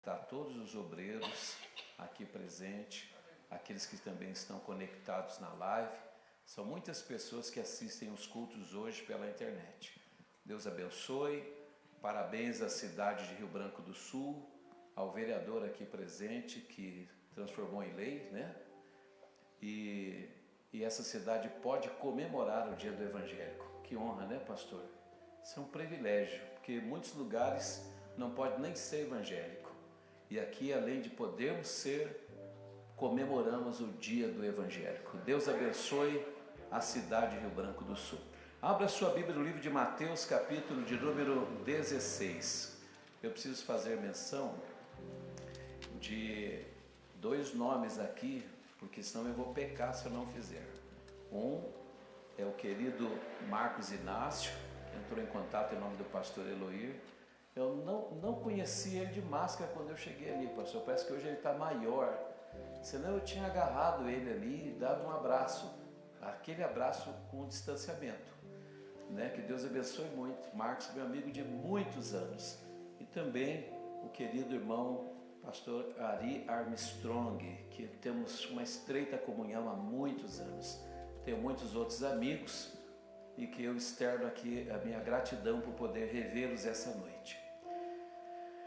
a todos os obreiros aqui presentes, aqueles que também estão conectados na live. São muitas pessoas que assistem os cultos hoje pela internet. Deus abençoe, parabéns à cidade de Rio Branco do Sul, ao vereador aqui presente que transformou em lei, né? E essa cidade pode comemorar o dia do evangélico. Que honra, né, pastor? Isso é um privilégio, porque muitos lugares não pode nem ser evangélico. E aqui, além de podermos ser, comemoramos o dia do evangélico. Deus abençoe a cidade de Rio Branco do Sul. Abra sua Bíblia no livro de Mateus, capítulo de número 16. Eu preciso fazer menção de dois nomes aqui, porque senão eu vou pecar se eu não fizer. Um é o querido Marcos Inácio, que entrou em contato em nome do pastor Eloir. Eu não conheci ele de máscara quando eu cheguei ali, pastor. Parece que hoje ele está maior. Senão eu tinha agarrado ele ali e dado um abraço. Aquele abraço com distanciamento, né? Que Deus abençoe muito. Marcos, meu amigo de muitos anos. E também o querido irmão pastor Ari Armstrong, que temos uma estreita comunhão há muitos anos. Tenho muitos outros amigos e que eu externo aqui a minha gratidão por poder revê-los essa noite.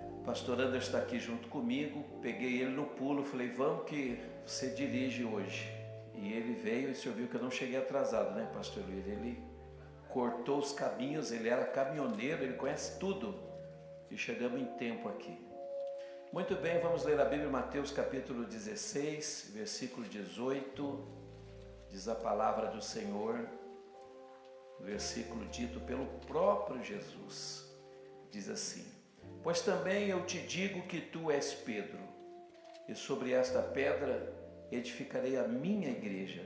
O pastor Anderson está aqui junto comigo, peguei ele no pulo, falei, vamos que você dirige hoje. E ele veio, e o senhor viu que eu não cheguei atrasado, né, pastor Luiz? Ele cortou os caminhos, ele era caminhoneiro, ele conhece tudo. E chegamos em tempo aqui. Muito bem, vamos ler a Bíblia, Mateus capítulo 16, versículo 18. Diz a palavra do Senhor, versículo dito pelo próprio Jesus. Diz assim: pois também eu te digo que tu és Pedro, e sobre esta pedra edificarei a minha igreja,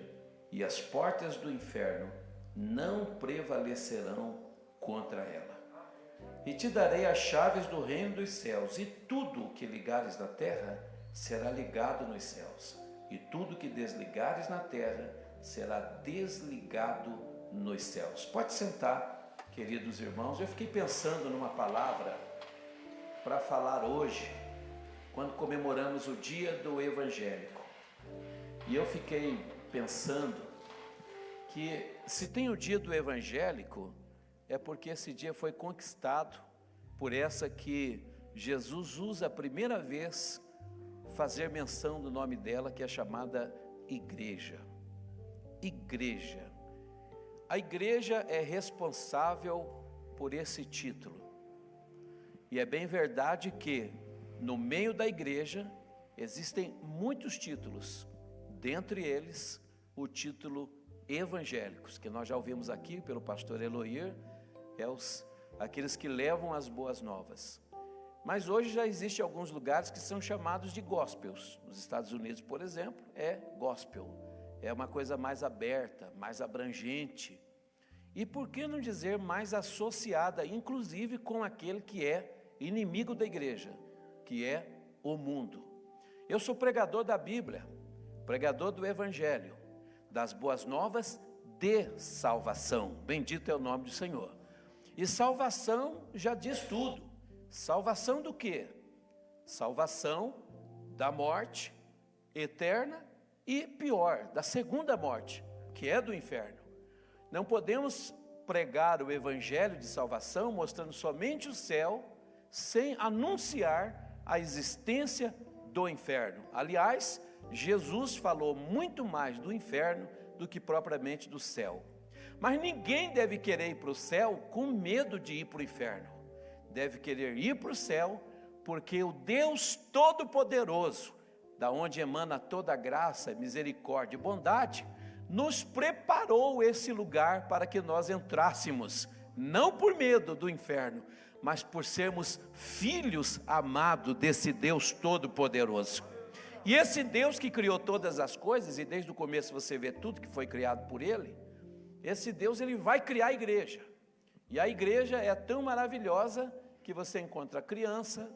e as portas do inferno não prevalecerão contra ela. E te darei as chaves do reino dos céus, e tudo o que ligares na terra será ligado nos céus, e tudo o que desligares na terra será desligado nos céus. Pode sentar, queridos irmãos. Eu fiquei pensando numa palavra para falar hoje, quando comemoramos o dia do evangélico. E eu fiquei pensando que se tem o dia do evangélico, é porque esse dia foi conquistado por essa que Jesus usa a primeira vez fazer menção do nome dela, que é chamada igreja. Igreja. A igreja é responsável por esse título. E é bem verdade que no meio da igreja existem muitos títulos, dentre eles o título evangélicos, que nós já ouvimos aqui pelo pastor Eloir, aqueles que levam as boas novas. Mas hoje já existem alguns lugares que são chamados de gospels. Nos Estados Unidos, por exemplo, é gospel. É uma coisa mais aberta, mais abrangente. E por que não dizer mais associada, inclusive com aquele que é inimigo da igreja, que é o mundo. Eu sou pregador da Bíblia, pregador do Evangelho, das boas novas de salvação. Bendito é o nome do Senhor. E salvação já diz tudo. Salvação do quê? Salvação da morte eterna e pior, da segunda morte, que é do inferno. Não podemos pregar o evangelho de salvação mostrando somente o céu, sem anunciar a existência do inferno. Aliás, Jesus falou muito mais do inferno do que propriamente do céu. Mas ninguém deve querer ir para o céu com medo de ir para o inferno. Deve querer ir para o céu porque o Deus Todo-Poderoso, da onde emana toda graça, misericórdia e bondade, nos preparou esse lugar para que nós entrássemos, não por medo do inferno, mas por sermos filhos amados desse Deus Todo-Poderoso. E esse Deus que criou todas as coisas, e desde o começo você vê tudo que foi criado por Ele, esse Deus, Ele vai criar a igreja. E a igreja é tão maravilhosa que você encontra criança,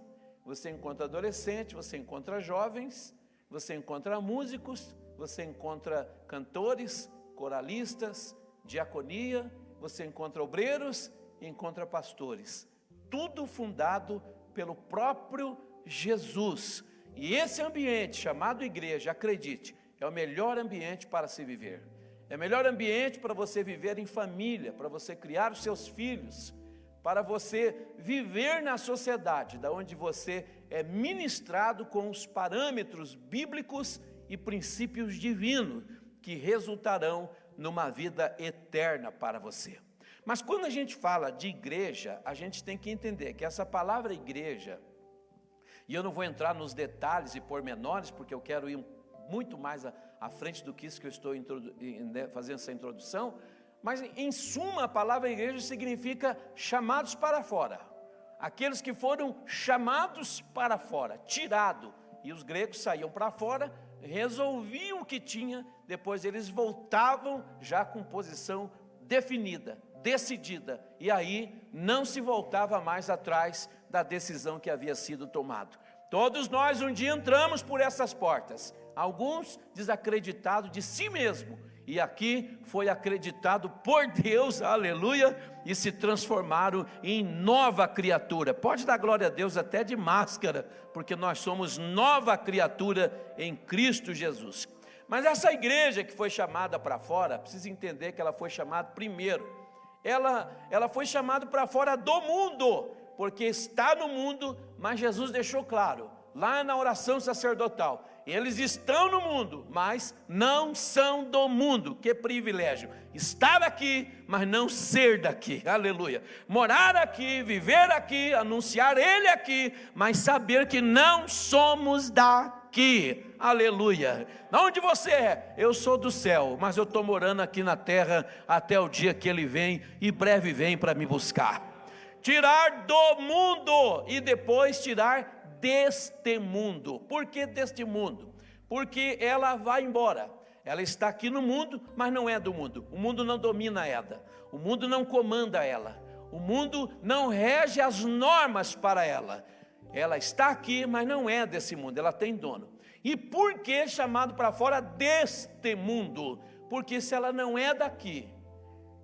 você encontra adolescente, você encontra jovens, você encontra músicos, você encontra cantores, coralistas, diaconia, você encontra obreiros e encontra pastores. Tudo fundado pelo próprio Jesus. E esse ambiente chamado igreja, acredite, é o melhor ambiente para se viver. É o melhor ambiente para você viver em família, para você criar os seus filhos, para você viver na sociedade, da onde você é ministrado com os parâmetros bíblicos e princípios divinos, que resultarão numa vida eterna para você. Mas quando a gente fala de igreja, a gente tem que entender que essa palavra igreja, e eu não vou entrar nos detalhes e pormenores, porque eu quero ir muito mais à frente do que isso que eu estou fazendo essa introdução, mas em suma a palavra igreja significa chamados para fora, aqueles que foram chamados para fora, tirado, e os gregos saíam para fora, resolviam o que tinha, depois eles voltavam já com posição definida, decidida, e aí não se voltava mais atrás da decisão que havia sido tomada. Todos nós um dia entramos por essas portas, alguns desacreditados de si mesmo, e aqui foi acreditado por Deus, aleluia, e se transformaram em nova criatura. Pode dar glória a Deus até de máscara, porque nós somos nova criatura em Cristo Jesus. Mas essa igreja que foi chamada para fora, precisa entender que ela foi chamada primeiro, ela foi chamada para fora do mundo, porque está no mundo, mas Jesus deixou claro, lá na oração sacerdotal, eles estão no mundo, mas não são do mundo. Que privilégio, estar aqui, mas não ser daqui, aleluia, morar aqui, viver aqui, anunciar Ele aqui, mas saber que não somos daqui, aleluia. Onde você é? Eu sou do céu, mas eu estou morando aqui na terra, até o dia que Ele vem, e breve vem para me buscar. Tirar do mundo, e depois tirar deste mundo. Por que deste mundo? Porque ela vai embora, ela está aqui no mundo, mas não é do mundo. O mundo não domina ela, o mundo não comanda ela, o mundo não rege as normas para ela. Ela está aqui, mas não é desse mundo, ela tem dono. E por que chamado para fora deste mundo? Porque se ela não é daqui,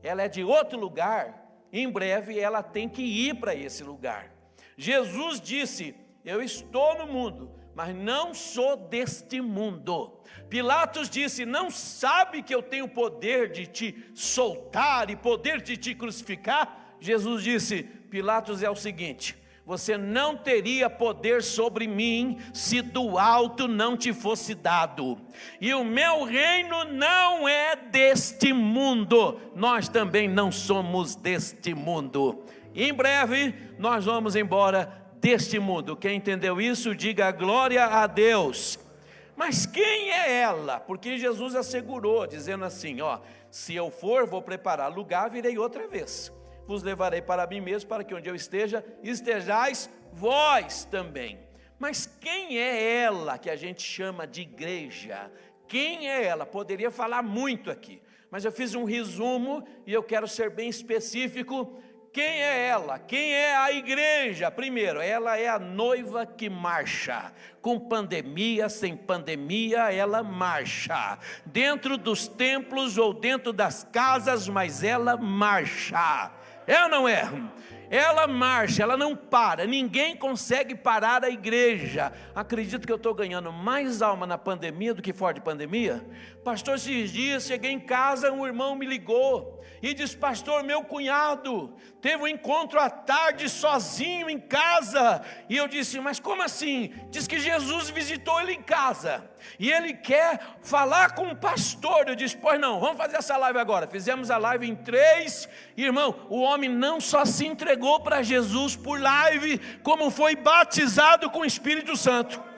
ela é de outro lugar, em breve ela tem que ir para esse lugar. Jesus disse: eu estou no mundo, mas não sou deste mundo. Pilatos disse: não sabe que eu tenho poder de te soltar e poder de te crucificar? Jesus disse: Pilatos, é o seguinte, você não teria poder sobre mim se do alto não te fosse dado, e o meu reino não é deste mundo, nós também não somos deste mundo. Em breve nós vamos embora deste mundo. Quem entendeu isso, diga glória a Deus. Mas quem é ela? Porque Jesus assegurou, dizendo assim, se eu for, vou preparar lugar, virei outra vez, vos levarei para mim mesmo, para que onde eu esteja, estejais vós também. Mas quem é ela que a gente chama de igreja? Quem é ela? Poderia falar muito aqui, mas eu fiz um resumo e eu quero ser bem específico. Quem é ela? Quem é a igreja? Primeiro, ela é a noiva que marcha, com pandemia, sem pandemia, ela marcha, dentro dos templos ou dentro das casas, mas ela marcha, é ou não é? Ela marcha, ela não para, ninguém consegue parar a igreja. Acredito que eu estou ganhando mais alma na pandemia do que fora de pandemia. Pastor, esses dias cheguei em casa, um irmão me ligou e disse: pastor, meu cunhado teve um encontro à tarde sozinho em casa. E eu disse: mas como assim? Diz que Jesus visitou ele em casa e ele quer falar com o pastor. Eu disse: pois não, vamos fazer essa live agora. Fizemos a live em 3, irmão, o homem não só se entregou para Jesus por live, como foi batizado com o Espírito Santo.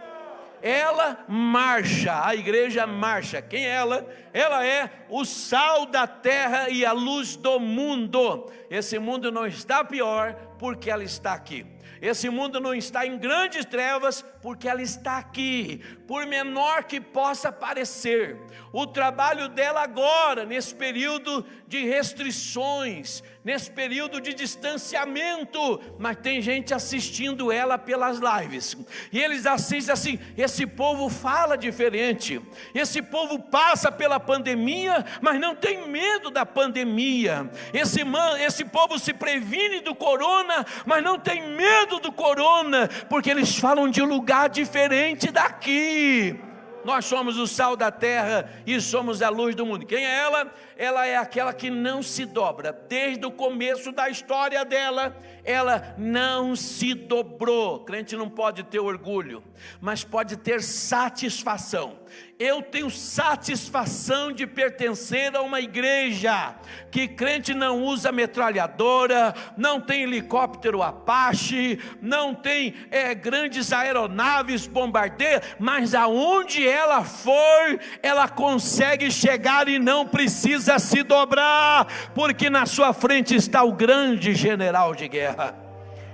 Ela marcha, a igreja marcha. Quem é ela? Ela é o sal da terra e a luz do mundo. Esse mundo não está pior porque ela está aqui. Esse mundo não está em grandes trevas porque ela está aqui, por menor que possa parecer. O trabalho dela agora, nesse período de restrições, nesse período de distanciamento, mas tem gente assistindo ela pelas lives, e eles assistem assim: esse povo fala diferente, esse povo passa pela pandemia, mas não tem medo da pandemia, esse povo se previne do corona, mas não tem medo medo do corona, porque eles falam de um lugar diferente daqui. Nós somos o sal da terra e somos a luz do mundo. Quem é ela? Ela é aquela que não se dobra. Desde o começo da história dela, ela não se dobrou. Crente não pode ter orgulho, mas pode ter satisfação. Eu tenho satisfação de pertencer a uma igreja que crente não usa metralhadora, não tem helicóptero Apache, não tem grandes aeronaves bombardeiras, mas aonde ela for, ela consegue chegar e não precisa se dobrar, porque na sua frente está o grande general de guerra.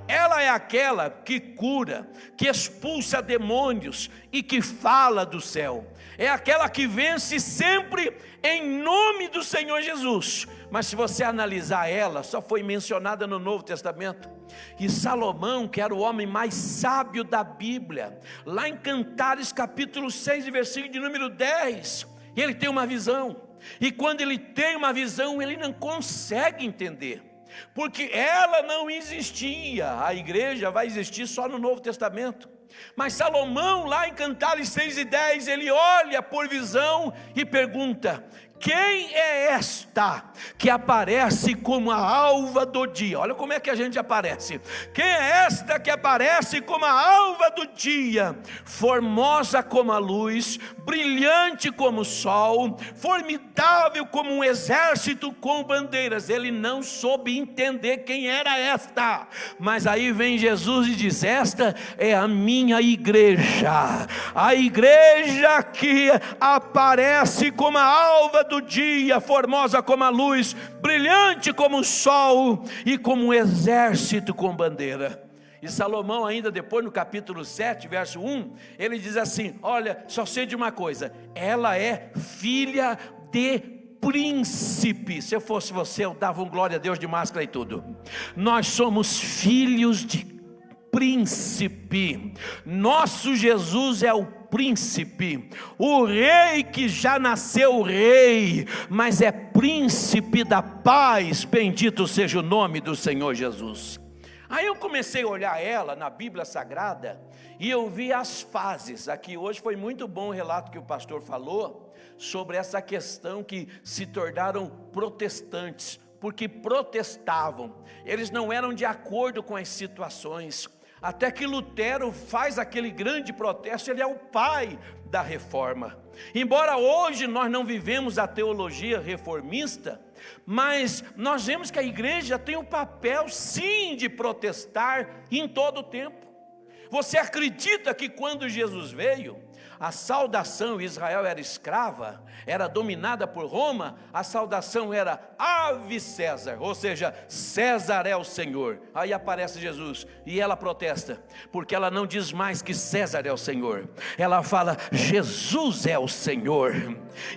Ela é aquela que cura, que expulsa demônios e que fala do céu. É aquela que vence sempre em nome do Senhor Jesus. Mas se você analisar ela, só foi mencionada no Novo Testamento. E Salomão, que era o homem mais sábio da Bíblia, lá em Cantares capítulo 6, versículo de número 10, ele tem uma visão. E quando ele tem uma visão, ele não consegue entender, porque ela não existia. A igreja vai existir só no Novo Testamento. Mas Salomão, lá em Cantares 6:10, ele olha por visão e pergunta: quem é esta que aparece como a alva do dia? Olha como é que a gente aparece. Quem é esta que aparece como a alva do dia? Formosa como a luz, brilhante como o sol, formidável como um exército com bandeiras. Ele não soube entender quem era esta. Mas aí vem Jesus e diz: esta é a minha igreja. A igreja que aparece como a alva do dia, formosa como a luz, brilhante como o sol e como um exército com bandeira. E Salomão ainda depois no capítulo 7, verso 1, ele diz assim: olha, só sei de uma coisa, ela é filha de príncipe. Se eu fosse você, eu dava um glória a Deus de máscara e tudo. Nós somos filhos de príncipe. Nosso Jesus é o príncipe, o rei que já nasceu rei, mas é príncipe da paz. Bendito seja o nome do Senhor Jesus. Aí eu comecei a olhar ela na Bíblia Sagrada e eu vi as fases. Aqui hoje foi muito bom o relato que o pastor falou sobre essa questão que se tornaram protestantes, porque protestavam, eles não eram de acordo com as situações. Até que Lutero faz aquele grande protesto. Ele é o pai da reforma. Embora hoje nós não vivemos a teologia reformista, mas nós vemos que a igreja tem o papel sim de protestar em todo o tempo. Você acredita que quando Jesus veio, a saudação, Israel era escrava, era dominada por Roma, a saudação era Ave César, ou seja, César é o Senhor. Aí aparece Jesus e ela protesta, porque ela não diz mais que César é o Senhor, ela fala Jesus é o Senhor.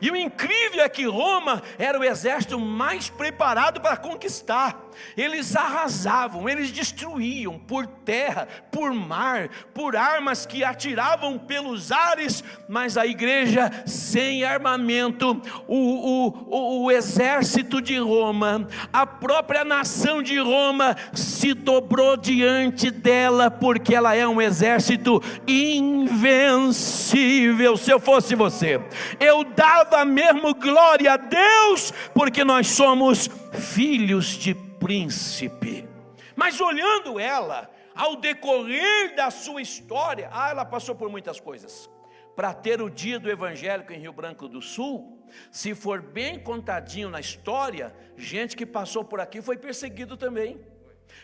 E o incrível é que Roma era o exército mais preparado para conquistar. Eles arrasavam, eles destruíam por terra, por mar, por armas que atiravam pelos ares. Mas a igreja sem armamento, o exército de Roma, a própria nação de Roma se dobrou diante dela, porque ela é um exército invencível. Se eu fosse você, eu dava mesmo glória a Deus, porque nós somos filhos de príncipe. Mas olhando ela, ao decorrer da sua história, ela passou por muitas coisas. Para ter o dia do evangélico em Rio Branco do Sul, se for bem contadinho na história, gente que passou por aqui foi perseguido também.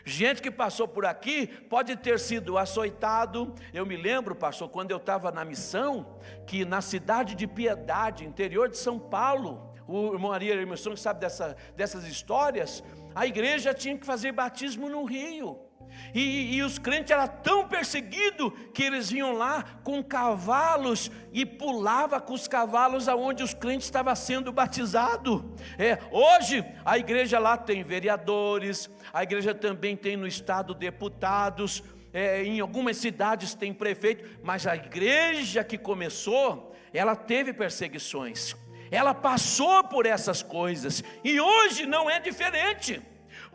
Gente que passou por aqui pode ter sido açoitado. Eu me lembro, pastor, quando eu estava na missão, que na cidade de Piedade, interior de São Paulo, o irmão Ari Emerson que sabe dessas histórias, a igreja tinha que fazer batismo no rio. E os crentes eram tão perseguidos que eles vinham lá com cavalos e pulavam com os cavalos aonde os crentes estavam sendo batizados. Hoje a igreja lá tem vereadores, a igreja também tem no estado deputados, em algumas cidades tem prefeito, mas a igreja que começou, ela teve perseguições, ela passou por essas coisas, e hoje não é diferente.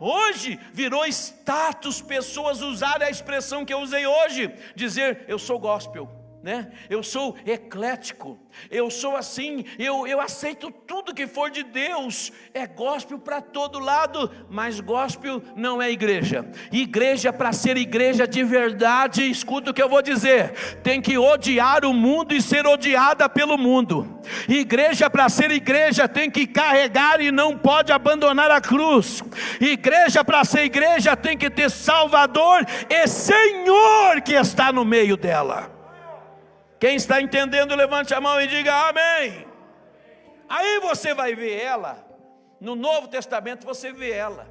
Hoje virou status pessoas usarem a expressão que eu usei hoje, dizer eu sou gospel, né? Eu sou eclético, eu sou assim, eu aceito tudo que for de Deus. É gospel para todo lado, mas gospel não é igreja. Igreja, para ser igreja de verdade, escuta o que eu vou dizer, tem que odiar o mundo e ser odiada pelo mundo. Igreja, para ser igreja, tem que carregar e não pode abandonar a cruz. Igreja, para ser igreja, tem que ter Salvador e Senhor que está no meio dela. Quem está entendendo, levante a mão e diga amém. Aí você vai ver ela, no Novo Testamento você vê ela,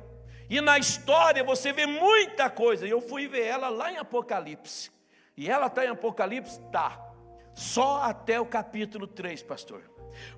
e na história você vê muita coisa. Eu fui ver ela lá em Apocalipse, e ela está em Apocalipse? Está, só até o capítulo 3, pastor.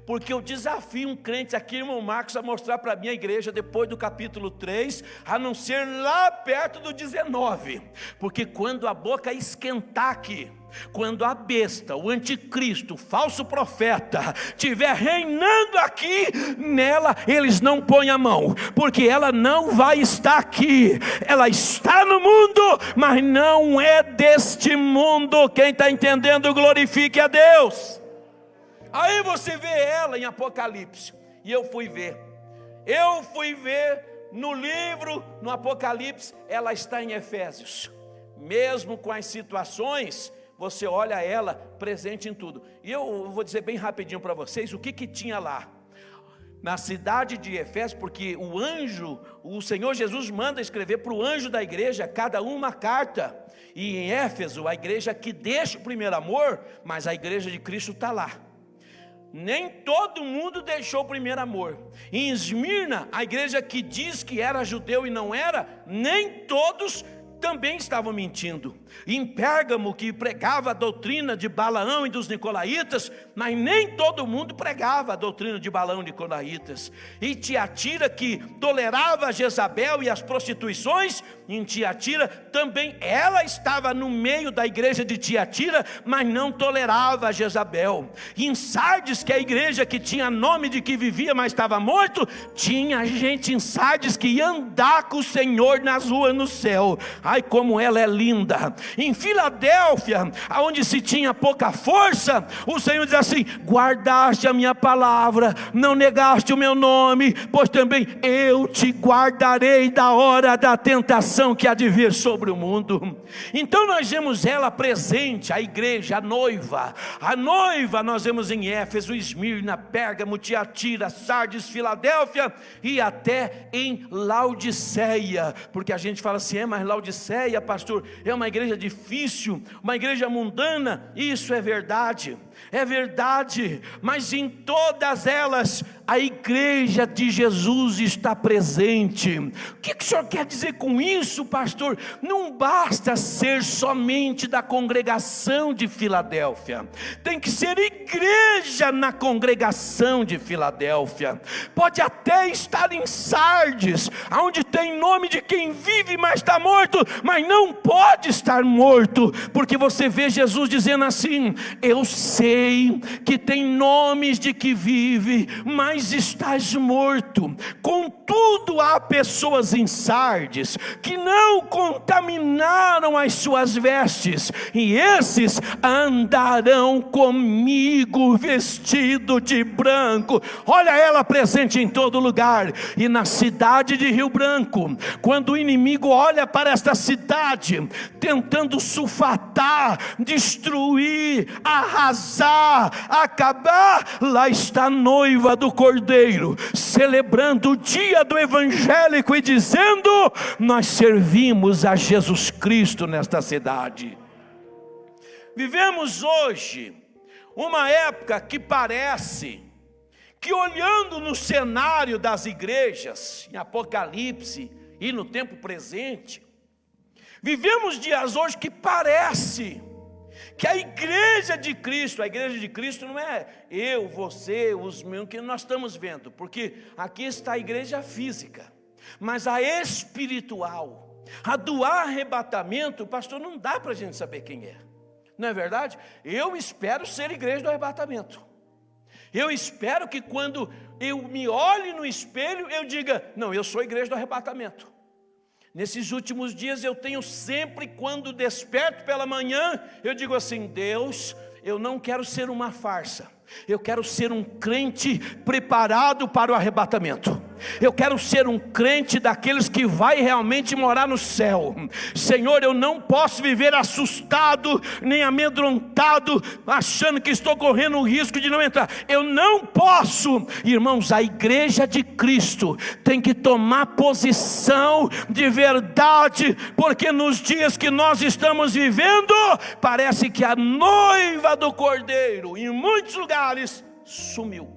Porque eu desafio um crente aqui, irmão Marcos, a mostrar para a minha igreja depois do capítulo 3, a não ser lá perto do 19, porque quando a boca esquentar aqui, quando a besta, o anticristo, o falso profeta estiver reinando aqui, nela eles não põem a mão, porque ela não vai estar aqui. Ela está no mundo, mas não é deste mundo. Quem está entendendo, glorifique a Deus. Aí você vê ela em Apocalipse, e eu fui ver no livro, no Apocalipse, ela está em Efésios, mesmo com as situações, você olha ela presente em tudo. E eu vou dizer bem rapidinho para vocês o que tinha lá, na cidade de Efésios, porque o anjo, o Senhor Jesus manda escrever para o anjo da igreja, cada uma carta, e em Éfeso, a igreja que deixa o primeiro amor, mas a igreja de Cristo está lá. Nem todo mundo deixou o primeiro amor. Em Esmirna, a igreja que diz que era judeu e não era, nem todos também estavam mentindo. Em Pérgamo, que pregava a doutrina de Balaão e dos nicolaítas, mas nem todo mundo pregava a doutrina de Balaão e nicolaítas. E Tiatira, que tolerava Jezabel e as prostituições, em Tiatira também ela estava no meio da igreja de Tiatira, mas não tolerava Jezabel. E em Sardes, que é a igreja que tinha nome de que vivia, mas estava morto, tinha gente em Sardes que ia andar com o Senhor nas ruas no céu. Ai, como ela é linda. Em Filadélfia, onde se tinha pouca força, o Senhor diz assim: guardaste a minha palavra, não negaste o meu nome, pois também eu te guardarei da hora da tentação que há de vir sobre o mundo. Então nós vemos ela presente, a igreja, a noiva nós vemos em Éfeso, Esmirna, Pérgamo, Tiatira, Sardes, Filadélfia e até em Laodiceia, porque a gente fala assim, mas Laodiceia, pastor, é uma igreja difícil, uma igreja mundana. Isso é verdade, mas em todas elas a igreja de Jesus está presente. O que o senhor quer dizer com isso, pastor? Não basta ser somente da congregação de Filadélfia, tem que ser igreja na congregação de Filadélfia. Pode até estar em Sardes, onde tem nome de quem vive mas está morto, mas não pode estar morto, porque você vê Jesus dizendo assim: eu sei que tem nomes de que vive, mas estás morto. Contudo, há pessoas em Sardes que não contaminaram as suas vestes, e esses andarão comigo vestido de branco. Olha ela presente em todo lugar. E na cidade de Rio Branco, quando o inimigo olha para esta cidade, tentando sulfatar, destruir, arrasar, acabar, lá está a noiva do Cordeiro, celebrando o dia do evangélico e dizendo: nós servimos a Jesus Cristo nesta cidade. Vivemos hoje uma época que parece que, olhando no cenário das igrejas, em Apocalipse e no tempo presente, vivemos dias hoje que parece que a igreja de Cristo não é eu, você, os meus, que nós estamos vendo, porque aqui está a igreja física, mas a espiritual, a do arrebatamento, pastor, não dá para a gente saber quem é, não é verdade? Eu espero ser igreja do arrebatamento. Eu espero que quando eu me olhe no espelho, eu diga: não, eu sou igreja do arrebatamento. Nesses últimos dias eu tenho sempre, quando desperto pela manhã, eu digo assim: Deus, eu não quero ser uma farsa, eu quero ser um crente preparado para o arrebatamento. Eu quero ser um crente daqueles que vai realmente morar no céu. Senhor, eu não posso viver assustado, nem amedrontado, achando que estou correndo o risco de não entrar. Eu não posso. Irmãos, a igreja de Cristo tem que tomar posição de verdade, porque nos dias que nós estamos vivendo, parece que a noiva do Cordeiro, em muitos lugares, sumiu.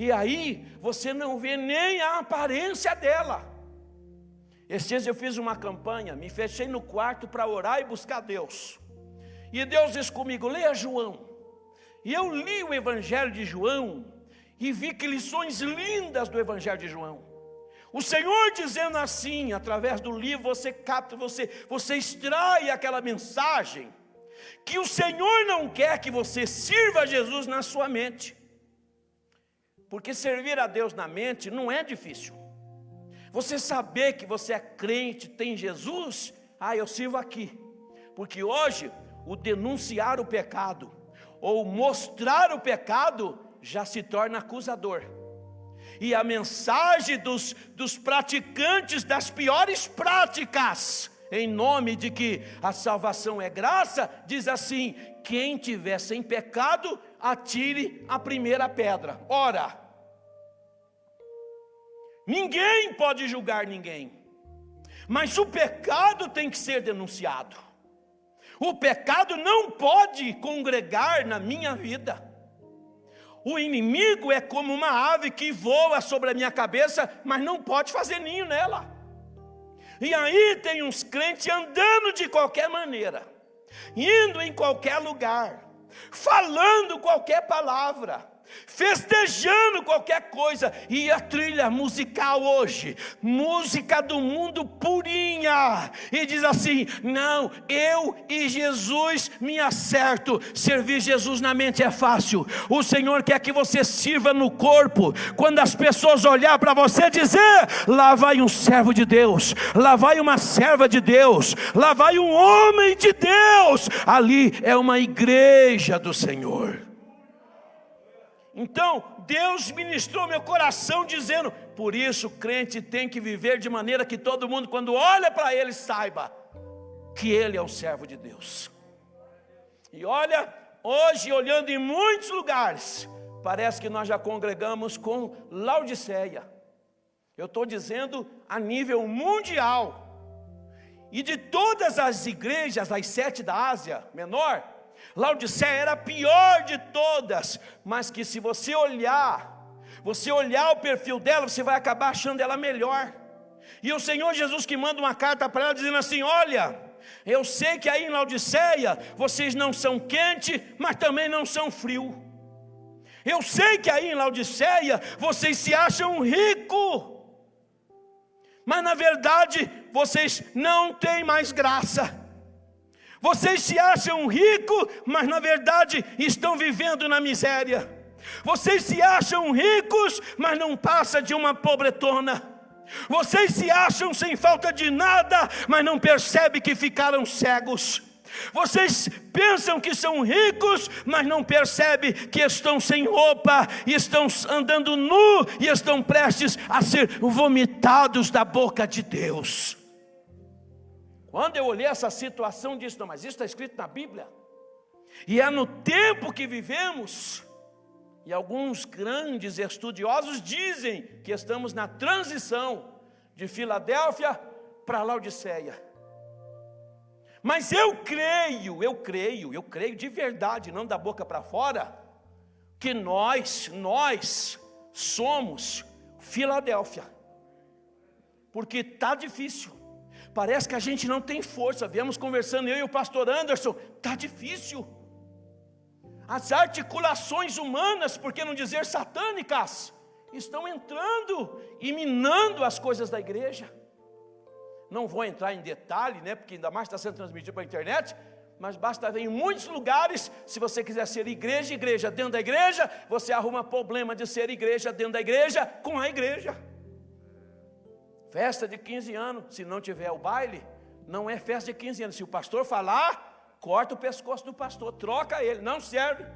E aí você não vê nem a aparência dela. Esses dias eu fiz uma campanha, me fechei no quarto para orar e buscar Deus. E Deus disse comigo: leia João. E eu li o Evangelho de João e vi que lições lindas do Evangelho de João. O Senhor dizendo assim, através do livro você capta, você extrai aquela mensagem, que o Senhor não quer que você sirva a Jesus na sua mente. Porque servir a Deus na mente não é difícil. Você saber que você é crente, tem Jesus, eu sirvo aqui. Porque hoje, o denunciar o pecado, ou mostrar o pecado, já se torna acusador. E a mensagem dos praticantes das piores práticas, em nome de que a salvação é graça, diz assim: quem tiver sem pecado, atire a primeira pedra. Ora, ninguém pode julgar ninguém, mas o pecado tem que ser denunciado. O pecado não pode congregar na minha vida. O inimigo é como uma ave que voa sobre a minha cabeça, mas não pode fazer ninho nela. E aí tem uns crentes andando de qualquer maneira, indo em qualquer lugar, falando qualquer palavra, festejando qualquer coisa. E a trilha musical hoje, música do mundo purinha, e diz assim: não, eu e Jesus me acerto. Servir Jesus na mente é fácil. O Senhor quer que você sirva no corpo. Quando as pessoas olhar para você, dizer: lá vai um servo de Deus, lá vai uma serva de Deus, lá vai um homem de Deus. Ali é uma igreja do Senhor. Então, Deus ministrou meu coração dizendo: por isso o crente tem que viver de maneira que todo mundo, quando olha para ele, saiba que ele é um servo de Deus. E olha, hoje olhando em muitos lugares, parece que nós já congregamos com Laodiceia. Eu estou dizendo a nível mundial. E de todas as igrejas, as 7 da Ásia Menor, Laodiceia era a pior de todas, mas que se você olhar o perfil dela, você vai acabar achando ela melhor. E o Senhor Jesus que manda uma carta para ela dizendo assim: olha, eu sei que aí em Laodiceia vocês não são quente, mas também não são frio. Eu sei que aí em Laodiceia vocês se acham rico, mas na verdade vocês não têm mais graça. Vocês se acham ricos, mas na verdade estão vivendo na miséria. Vocês se acham ricos, mas não passa de uma pobretona. Vocês se acham sem falta de nada, mas não percebem que ficaram cegos. Vocês pensam que são ricos, mas não percebem que estão sem roupa, e estão andando nu, e estão prestes a ser vomitados da boca de Deus. Quando eu olhei essa situação, disse: não, mas isso está escrito na Bíblia. E é no tempo que vivemos. E alguns grandes estudiosos dizem que estamos na transição de Filadélfia para Laodiceia. Mas eu creio de verdade, não da boca para fora, que nós somos Filadélfia. Porque está difícil. Parece que a gente não tem força. Viemos conversando, eu e o pastor Anderson, está difícil. As articulações humanas, por que não dizer satânicas, estão entrando e minando as coisas da igreja. Não vou entrar em detalhe, porque ainda mais está sendo transmitido pela internet, mas basta ver em muitos lugares. Se você quiser ser igreja dentro da igreja, você arruma problema de ser igreja dentro da igreja com a igreja. Festa de 15 anos, se não tiver o baile, não é festa de 15 anos. Se o pastor falar, corta o pescoço do pastor, troca ele, não serve.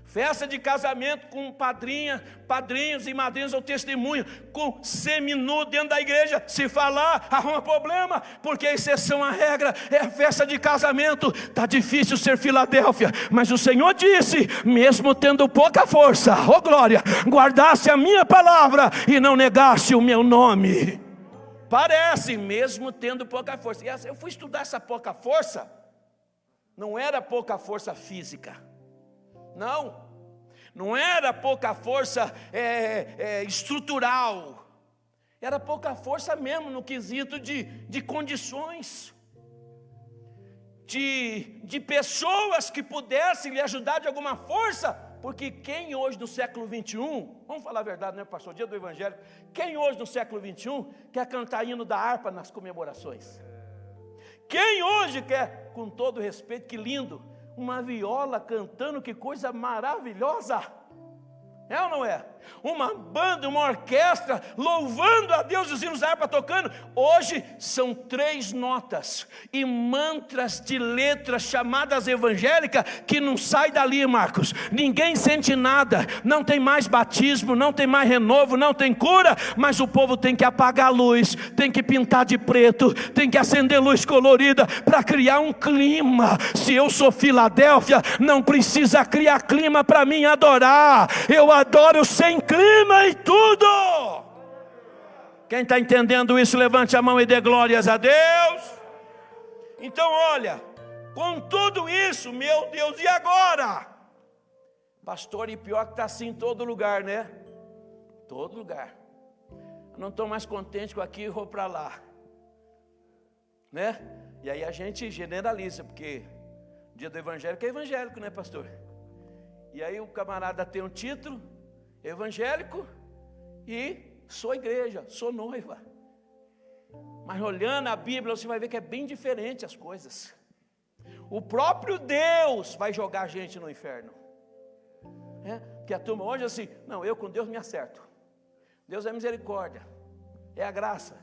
Festa de casamento com padrinhos e madrinhas ao testemunho, com seminu dentro da igreja, se falar, arruma problema, porque a exceção à regra é festa de casamento. Está difícil ser Filadélfia, mas o Senhor disse, mesmo tendo pouca força, oh glória, guardasse a minha palavra e não negasse o meu nome. Parece, mesmo tendo pouca força. E eu fui estudar essa pouca força, não era pouca força física, não era pouca força estrutural, era pouca força mesmo no quesito de condições, de pessoas que pudessem lhe ajudar de alguma força, porque quem hoje no século 21, vamos falar a verdade, né, pastor, dia do evangelho, quem hoje no século 21 quer cantar hino da harpa nas comemorações? Quem hoje quer, com todo respeito, que lindo, uma viola cantando, que coisa maravilhosa, é ou não é? Uma banda, uma orquestra louvando a Deus, os hinos da harpa tocando. Hoje são 3 notas e mantras de letras chamadas evangélicas que não sai dali, Marcos. Ninguém sente nada, não tem mais batismo, não tem mais renovo, não tem cura, mas o povo tem que apagar a luz, tem que pintar de preto, tem que acender luz colorida para criar um clima. Se eu sou Filadélfia, não precisa criar clima para mim adorar. Eu adoro sem clima e tudo. Quem está entendendo isso, levante a mão e dê glórias a Deus. Então olha, com tudo isso, meu Deus, e agora? Pastor, e pior que está assim em todo lugar, né? Todo lugar. Eu não estou mais contente com aqui e vou para lá, né? E aí a gente generaliza, porque dia do evangélico é evangélico, né, pastor? E aí o camarada tem um título evangélico e sou igreja, sou noiva. Mas olhando a Bíblia, você vai ver que é bem diferente as coisas. O próprio Deus vai jogar a gente no inferno, porque a turma hoje assim, não, eu com Deus me acerto. Deus é misericórdia, é a graça.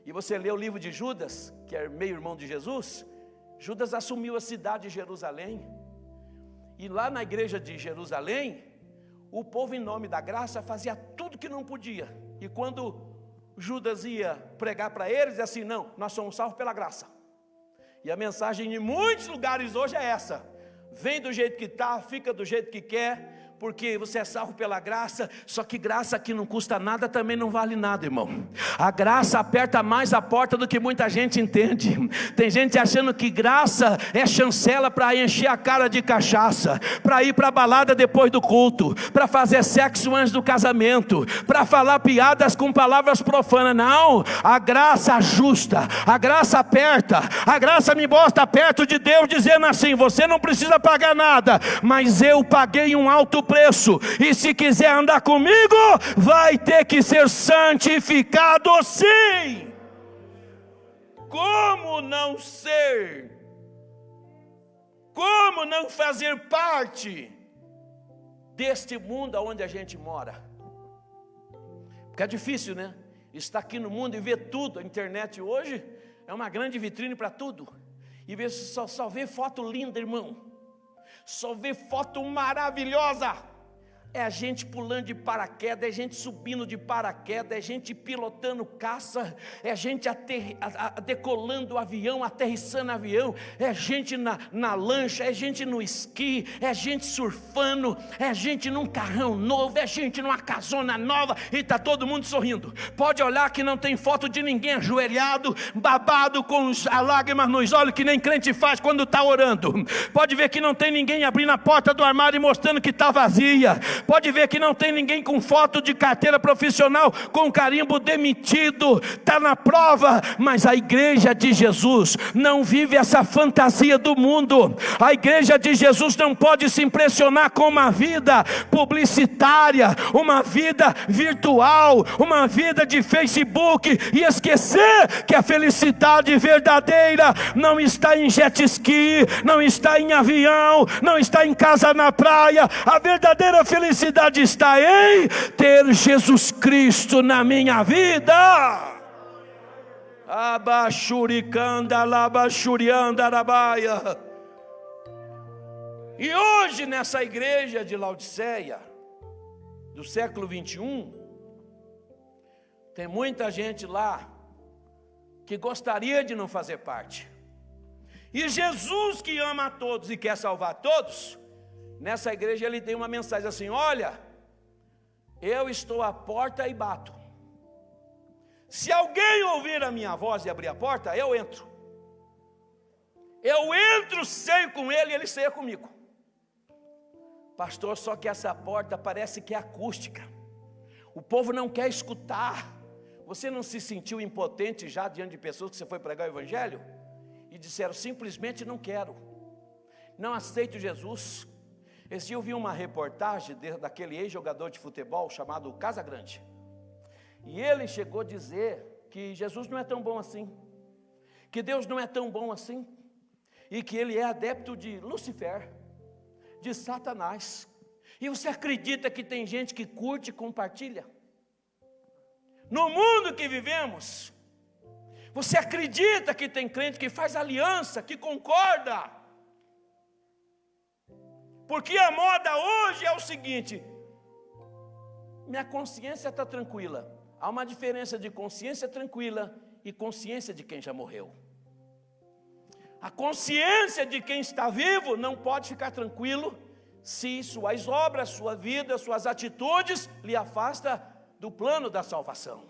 E você lê o livro de Judas, que é meio irmão de Jesus. Judas assumiu a cidade de Jerusalém, e lá na igreja de Jerusalém, o povo em nome da graça fazia tudo que não podia. E quando Judas ia pregar para eles, é assim, não, nós somos salvos pela graça. E a mensagem em muitos lugares hoje é essa: vem do jeito que está, fica do jeito que quer, porque você é salvo pela graça. Só que graça que não custa nada também não vale nada, irmão. A graça aperta mais a porta do que muita gente entende. Tem gente achando que graça é chancela para encher a cara de cachaça, para ir para a balada depois do culto, para fazer sexo antes do casamento, para falar piadas com palavras profanas. Não, a graça ajusta, a graça aperta, a graça me bota perto de Deus, dizendo assim: você não precisa pagar nada, mas eu paguei um alto preço, e se quiser andar comigo, vai ter que ser santificado sim. Como não ser? Como não fazer parte deste mundo onde a gente mora? Porque é difícil, né? Estar aqui no mundo e ver tudo. A internet hoje é uma grande vitrine para tudo, e ver, só ver foto linda, irmão. Só ver foto maravilhosa. É a gente pulando de paraquedas, é gente subindo de paraquedas, é gente pilotando caça, é gente decolando o avião, aterrissando o avião, é gente na lancha, é gente no esqui, é gente surfando, é gente num carrão novo, é gente numa casona nova, e está todo mundo sorrindo. Pode olhar que não tem foto de ninguém ajoelhado, babado, com as lágrimas nos olhos, que nem crente faz quando está orando. Pode ver que não tem ninguém abrindo a porta do armário e mostrando que está vazia. Pode ver que não tem ninguém com foto de carteira profissional, com carimbo demitido, está na prova. Mas a igreja de Jesus não vive essa fantasia do mundo. A igreja de Jesus não pode se impressionar com uma vida publicitária, uma vida virtual, uma vida de Facebook, e esquecer que a felicidade verdadeira não está em jet ski, não está em avião, não está em casa na praia. A verdadeira felicidade está em ter Jesus Cristo na minha vida. Abachuricanda, labachurianda, arabaia. E hoje nessa igreja de Laodiceia, do século 21, tem muita gente lá que gostaria de não fazer parte. E Jesus, que ama a todos e quer salvar todos, nessa igreja ele tem uma mensagem assim: olha, eu estou à porta e bato. Se alguém ouvir a minha voz e abrir a porta, eu entro. Eu entro, ceio com ele e ele ceia comigo. Pastor, só que essa porta parece que é acústica. O povo não quer escutar. Você não se sentiu impotente já diante de pessoas que você foi pregar o evangelho? E disseram, simplesmente não quero. Não aceito Jesus. Esse dia eu vi uma reportagem daquele ex-jogador de futebol chamado Casagrande. E ele chegou a dizer que Jesus não é tão bom assim. Que Deus não é tão bom assim. E que ele é adepto de Lúcifer, de Satanás. E você acredita que tem gente que curte e compartilha? No mundo que vivemos, você acredita que tem crente que faz aliança, que concorda? Porque a moda hoje é o seguinte: minha consciência está tranquila. Há uma diferença de consciência tranquila e consciência de quem já morreu. A consciência de quem está vivo não pode ficar tranquilo se suas obras, sua vida, suas atitudes lhe afastam do plano da salvação.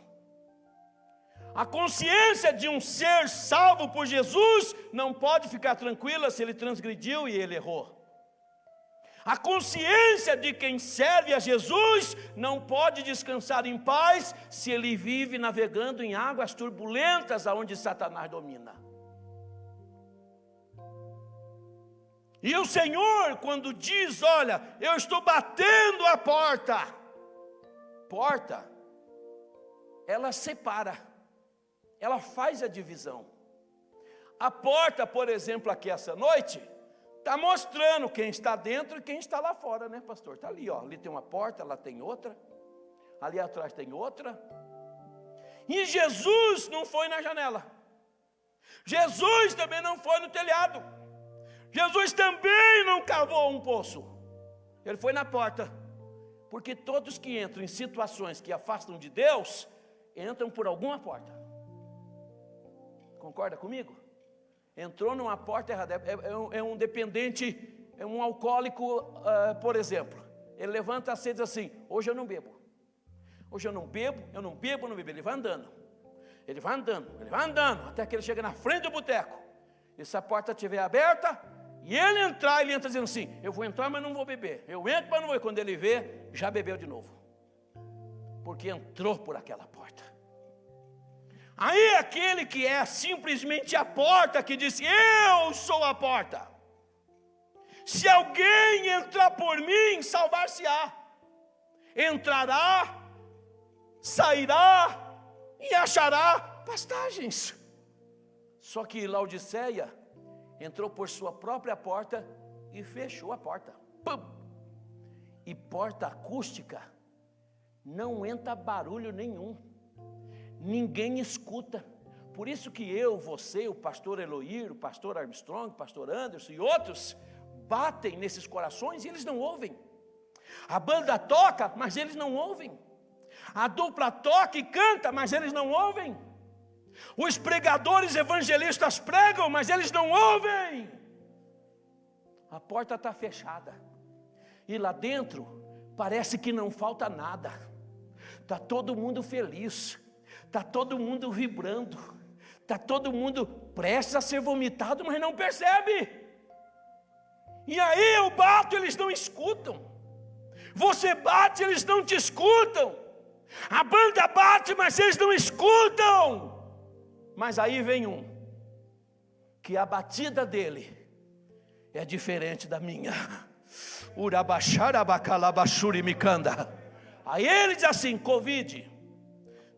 A consciência de um ser salvo por Jesus não pode ficar tranquila se ele transgrediu e ele errou. A consciência de quem serve a Jesus não pode descansar em paz se ele vive navegando em águas turbulentas aonde Satanás domina. E o Senhor, quando diz, olha, eu estou batendo a porta, ela separa, ela faz a divisão. A porta, por exemplo, aqui essa noite, está mostrando quem está dentro e quem está lá fora, né, pastor? Está ali, ó, ali tem uma porta, lá tem outra, ali atrás tem outra. E Jesus não foi na janela, Jesus também não foi no telhado, Jesus também não cavou um poço, ele foi na porta. Porque todos que entram em situações que afastam de Deus, entram por alguma porta. Concorda comigo? Entrou numa porta errada. É um dependente, é um alcoólico, por exemplo. Ele levanta a sede e diz assim, hoje eu não bebo. Hoje eu não bebo. Ele vai andando. Ele vai andando, até que ele chega na frente do boteco. E se a porta estiver aberta, e ele entrar, ele entra dizendo assim, eu vou entrar, mas não vou beber. Eu entro, mas não vou. E quando ele vê, já bebeu de novo. Porque entrou por aquela porta. Aí aquele que é simplesmente a porta, que diz, eu sou a porta. Se alguém entrar por mim, salvar-se-á. Entrará, sairá e achará pastagens. Só que Laodiceia entrou por sua própria porta e fechou a porta. Pum! E porta acústica não entra barulho nenhum. Ninguém escuta. Por isso que eu, você, o pastor Eloir, o pastor Armstrong, o pastor Anderson e outros batem nesses corações e eles não ouvem. A banda toca, mas eles não ouvem. A dupla toca e canta, mas eles não ouvem. Os pregadores evangelistas pregam, mas eles não ouvem. A porta está fechada. E lá dentro, parece que não falta nada. Está todo mundo feliz. Está todo mundo vibrando. Está todo mundo prestes a ser vomitado, mas não percebe. E aí eu bato, eles não escutam. Você bate, eles não te escutam. A banda bate, mas eles não escutam. Mas aí vem um, que a batida dele é diferente da minha. Aí ele diz assim, Covid,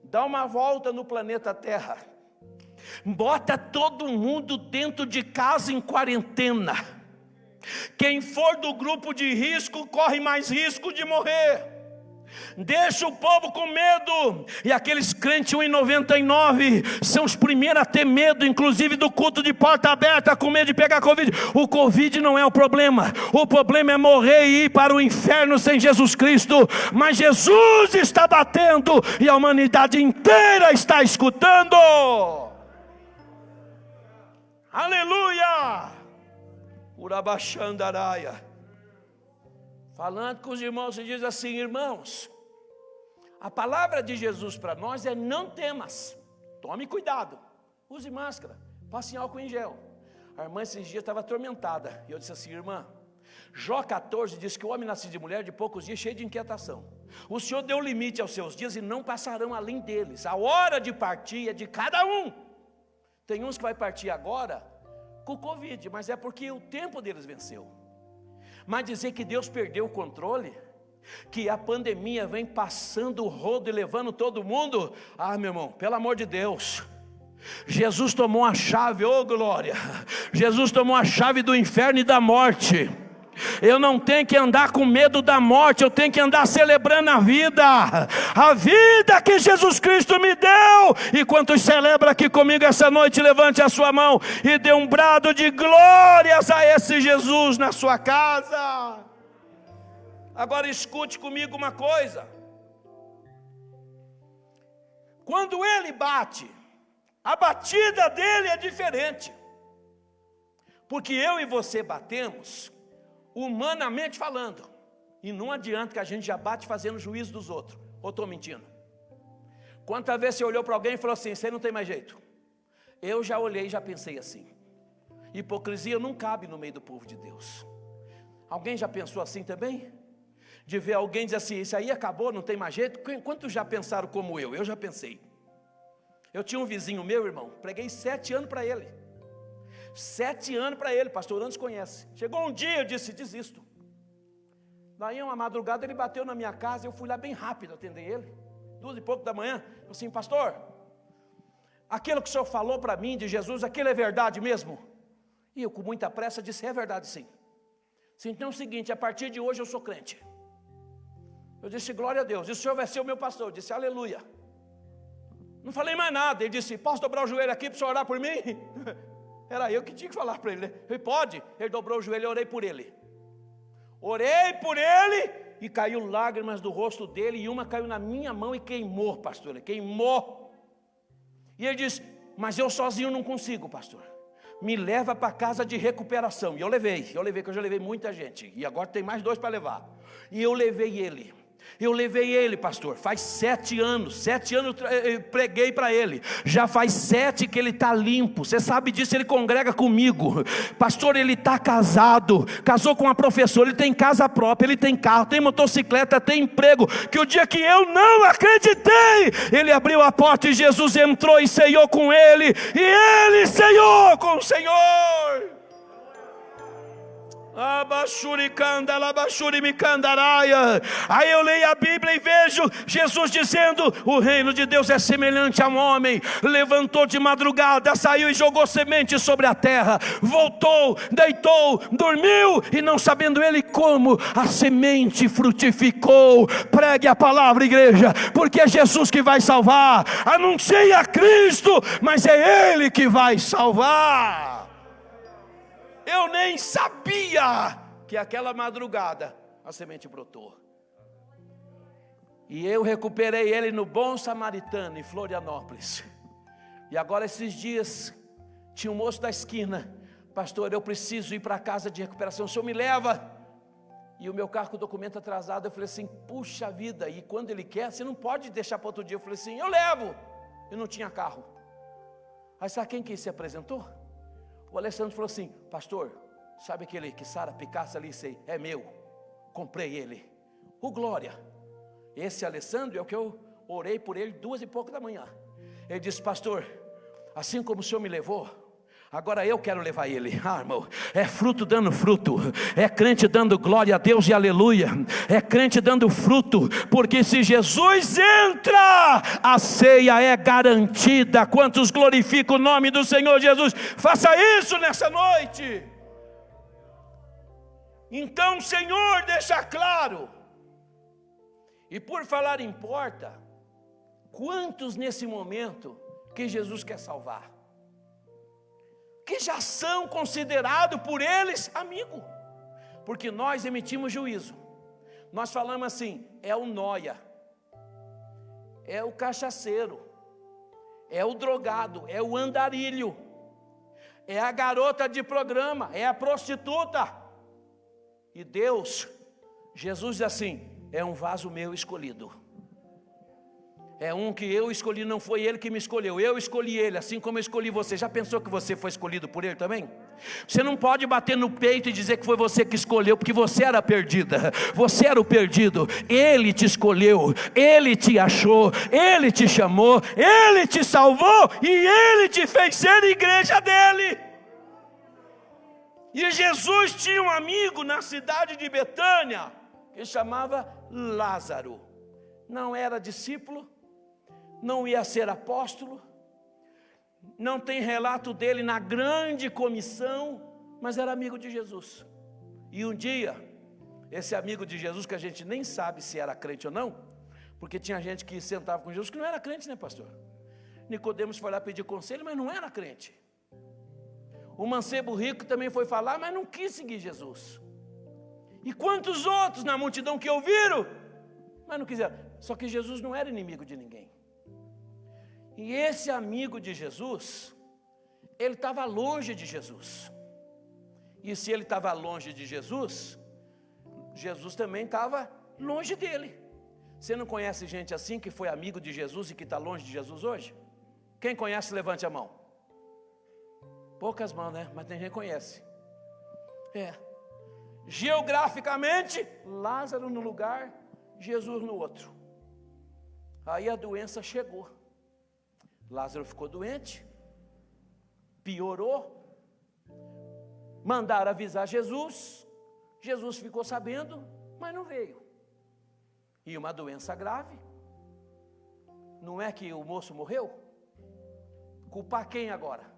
dá uma volta no planeta Terra, bota todo mundo dentro de casa em quarentena. Quem for do grupo de risco, corre mais risco de morrer. Deixa o povo com medo. E aqueles crentes 1,99 são os primeiros a ter medo, inclusive do culto de porta aberta, com medo de pegar Covid. O Covid não é o problema é morrer e ir para o inferno sem Jesus Cristo. Mas Jesus está batendo e a humanidade inteira está escutando. Aleluia! Urabachandaraia. Falando com os irmãos, se diz assim: irmãos, a palavra de Jesus para nós é: não temas, tome cuidado, use máscara, passe álcool em gel. A irmã esses dias estava atormentada, e eu disse assim: irmã, Jó 14 diz que o homem nascido de mulher de poucos dias, cheio de inquietação. O Senhor deu limite aos seus dias e não passarão além deles. A hora de partir é de cada um. Tem uns que vai partir agora com o Covid, mas é porque o tempo deles venceu. Mas dizer que Deus perdeu o controle, que a pandemia vem passando o rodo e levando todo mundo, meu irmão, pelo amor de Deus, Jesus tomou a chave, glória, Jesus tomou a chave do inferno e da morte. Eu não tenho que andar com medo da morte, eu tenho que andar celebrando a vida que Jesus Cristo me deu. E quantos celebram aqui comigo essa noite, levante a sua mão e dê um brado de glórias a esse Jesus na sua casa. Agora escute comigo uma coisa: quando ele bate, a batida dele é diferente, porque eu e você batemos humanamente falando, e não adianta que a gente já bate fazendo juízo dos outros. Ou estou mentindo? Quantas vezes você olhou para alguém e falou assim: você não tem mais jeito? Eu já olhei e já pensei assim. Hipocrisia não cabe no meio do povo de Deus. Alguém já pensou assim também? De ver alguém dizer assim: isso aí acabou, não tem mais jeito? Quantos já pensaram como eu? Eu já pensei. Eu tinha um vizinho meu, irmão, preguei 7 anos para ele. 7 anos para ele, pastor Andes conhece. Chegou um dia, eu disse: desisto. Daí uma madrugada ele bateu na minha casa, eu fui lá bem rápido atender ele, 2 e pouco da manhã. Eu assim: pastor, aquilo que o senhor falou para mim de Jesus, aquilo é verdade mesmo? E eu com muita pressa disse: é verdade sim. Então é o seguinte, a partir de hoje eu sou crente. Eu disse: glória a Deus, e o senhor vai ser o meu pastor? Eu disse: aleluia. Não falei mais nada. Ele disse: posso dobrar o joelho aqui para o senhor orar por mim? Era eu que tinha que falar para ele. Ele: pode. Ele dobrou o joelho, eu orei por ele. Orei por ele e caiu lágrimas do rosto dele, e uma caiu na minha mão e queimou, pastor. Ele queimou. E ele disse: mas eu sozinho não consigo, pastor. Me leva para a casa de recuperação. E eu levei, que eu já levei muita gente. E agora tem mais 2 para levar. E eu levei ele, pastor, faz 7 anos eu preguei para ele, já faz 7 que ele está limpo, você sabe disso, ele congrega comigo, pastor, ele está casado, casou com uma professora, ele tem casa própria, ele tem carro, tem motocicleta, tem emprego, que o dia que eu não acreditei, ele abriu a porta e Jesus entrou e ceiou com ele, e ele ceiou com o Senhor. Aí eu leio a Bíblia e vejo Jesus dizendo: o reino de Deus é semelhante a um homem, levantou de madrugada, saiu e jogou semente sobre a terra, voltou, deitou, dormiu, e não sabendo ele como, a semente frutificou. Pregue a palavra, igreja, porque é Jesus que vai salvar. Anuncie a Cristo, mas é Ele que vai salvar. Eu nem sabia que aquela madrugada a semente brotou. E eu recuperei ele no Bom Samaritano, em Florianópolis. E agora esses dias, tinha um moço da esquina: pastor, eu preciso ir para a casa de recuperação, o senhor me leva? E o meu carro com o documento atrasado. Eu falei assim: puxa vida, e quando ele quer, você não pode deixar para outro dia. Eu falei assim: eu levo. Eu não tinha carro. Aí sabe quem que se apresentou? O Alessandro falou assim: pastor, sabe aquele que Sara Picasso ali, sei, é meu, comprei ele. Glória. Esse Alessandro é o que eu orei por ele 2 e pouco da manhã. Ele disse: pastor, assim como o senhor me levou, agora eu quero levar ele. Irmão, é fruto dando fruto, é crente dando glória a Deus e aleluia, é crente dando fruto, porque se Jesus entra, a ceia é garantida. Quantos glorificam o nome do Senhor Jesus? Faça isso nessa noite. Então o Senhor deixa claro: E por falar importa, quantos nesse momento que Jesus quer salvar, que já são considerados por eles amigo, porque nós emitimos juízo, nós falamos assim, é o nóia, é o cachaceiro, é o drogado, é o andarilho, é a garota de programa, é a prostituta. E Deus, Jesus diz assim, é um vaso meu escolhido. É um que eu escolhi, não foi ele que me escolheu, eu escolhi ele, assim como eu escolhi você. Já pensou que você foi escolhido por ele também? Você não pode bater no peito e dizer que foi você que escolheu, porque você era perdida, você era o perdido. Ele te escolheu, ele te achou, ele te chamou, ele te salvou e ele te fez ser igreja dele. E Jesus tinha um amigo na cidade de Betânia, que chamava Lázaro. Não era discípulo, não ia ser apóstolo, não tem relato dele na grande comissão, mas era amigo de Jesus. E um dia, esse amigo de Jesus, que a gente nem sabe se era crente ou não, porque tinha gente que sentava com Jesus que não era crente, né, pastor? Nicodemos foi lá pedir conselho, mas não era crente. O mancebo rico também foi falar, mas não quis seguir Jesus. E quantos outros na multidão que ouviram, mas não quiseram. Só que Jesus não era inimigo de ninguém. E esse amigo de Jesus, ele estava longe de Jesus. E se ele estava longe de Jesus, Jesus também estava longe dele. Você não conhece gente assim que foi amigo de Jesus e que está longe de Jesus hoje? Quem conhece, levante a mão. Poucas mãos, né? Mas tem gente que conhece. Geograficamente, Lázaro no lugar, Jesus no outro. Aí a doença chegou. Lázaro ficou doente, piorou, mandaram avisar Jesus, Jesus ficou sabendo, mas não veio. E uma doença grave, não é que o moço morreu? Culpar quem agora?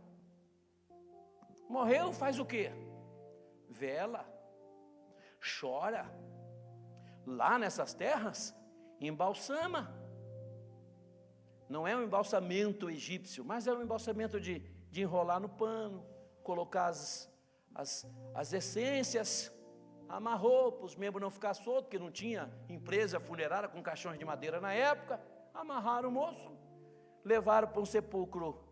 Morreu, faz o quê? Vela, chora, lá nessas terras, embalsama. Não é um embalsamento egípcio, mas é um embalsamento de enrolar no pano, colocar as essências, amarrou para os membros não ficar soltos, porque não tinha empresa funerária com caixões de madeira na época. Amarraram o moço, levaram para um sepulcro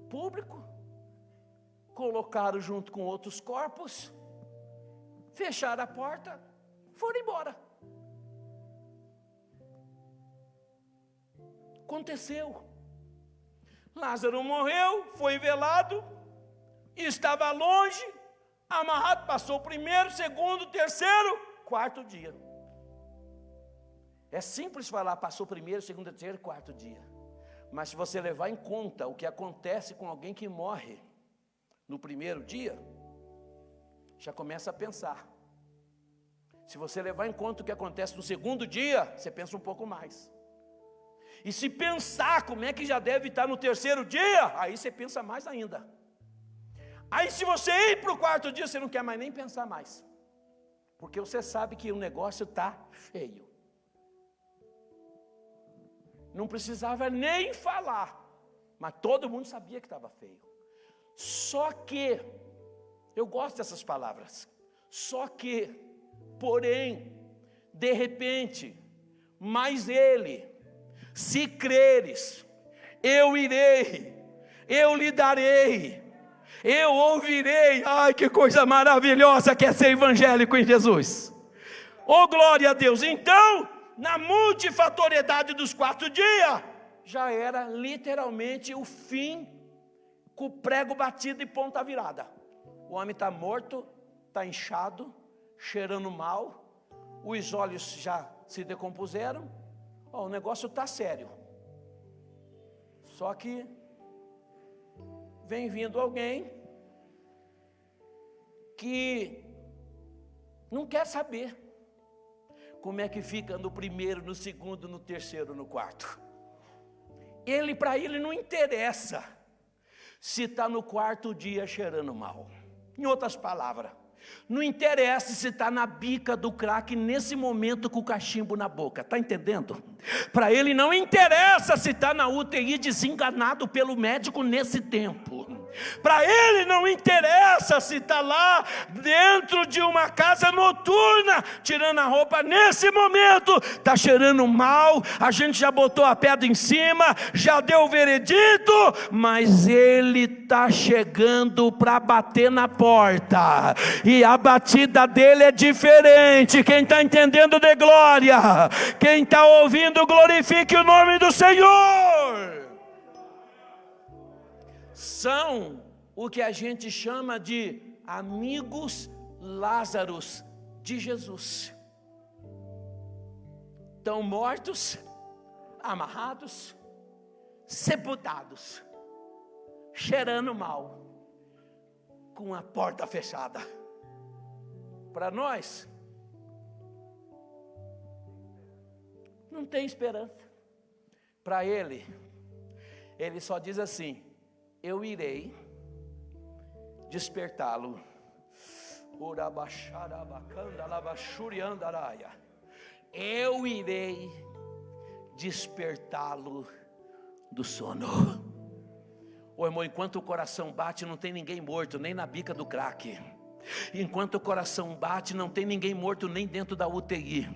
público, colocaram junto com outros corpos, fecharam a porta, foram embora. Aconteceu. Lázaro morreu, foi velado, estava longe, amarrado, passou o primeiro, segundo, terceiro, quarto dia. É simples falar, passou o primeiro, segundo, terceiro, quarto dia. Mas se você levar em conta o que acontece com alguém que morre no primeiro dia, já começa a pensar. Se você levar em conta o que acontece no segundo dia, você pensa um pouco mais. E se pensar como é que já deve estar no terceiro dia, aí você pensa mais ainda. Aí se você ir para o quarto dia, você não quer mais nem pensar mais. Porque você sabe que o negócio está feio. Não precisava nem falar, mas todo mundo sabia que estava feio. Só que, eu gosto dessas palavras, só que, porém, de repente, mas ele, se creres, eu irei, eu lhe darei, eu ouvirei. Ai, que coisa maravilhosa que é ser evangélico em Jesus. Oh, glória a Deus. Então, na multifatoriedade dos 4 dias, já era literalmente o fim, com o prego batido e ponta virada. O homem está morto, está inchado, cheirando mal, os olhos já se decompuseram. O negócio está sério. Só que vem vindo alguém que não quer saber como é que fica no primeiro, no segundo, no terceiro, no quarto. Para ele não interessa se está no quarto dia cheirando mal. Em outras palavras, Não interessa se está na bica do crack nesse momento com o cachimbo na boca, está entendendo? Para ele não interessa se está na UTI desenganado pelo médico nesse tempo. Para ele não interessa se está lá dentro de uma casa noturna, tirando a roupa nesse momento, está cheirando mal, a gente já botou a pedra em cima, já deu o veredito, mas ele está chegando para bater na porta, e a batida dele é diferente. Quem está entendendo, dê glória. Quem está ouvindo, glorifique o nome do Senhor. São o que a gente chama de amigos Lázaros de Jesus. Estão mortos, amarrados, sepultados, cheirando mal, com a porta fechada. Para nós, não tem esperança. Para ele só diz assim: eu irei despertá-lo. Eu irei despertá-lo do sono. Ô irmão, enquanto o coração bate, não tem ninguém morto, nem na bica do crack. Enquanto o coração bate, não tem ninguém morto nem dentro da UTI.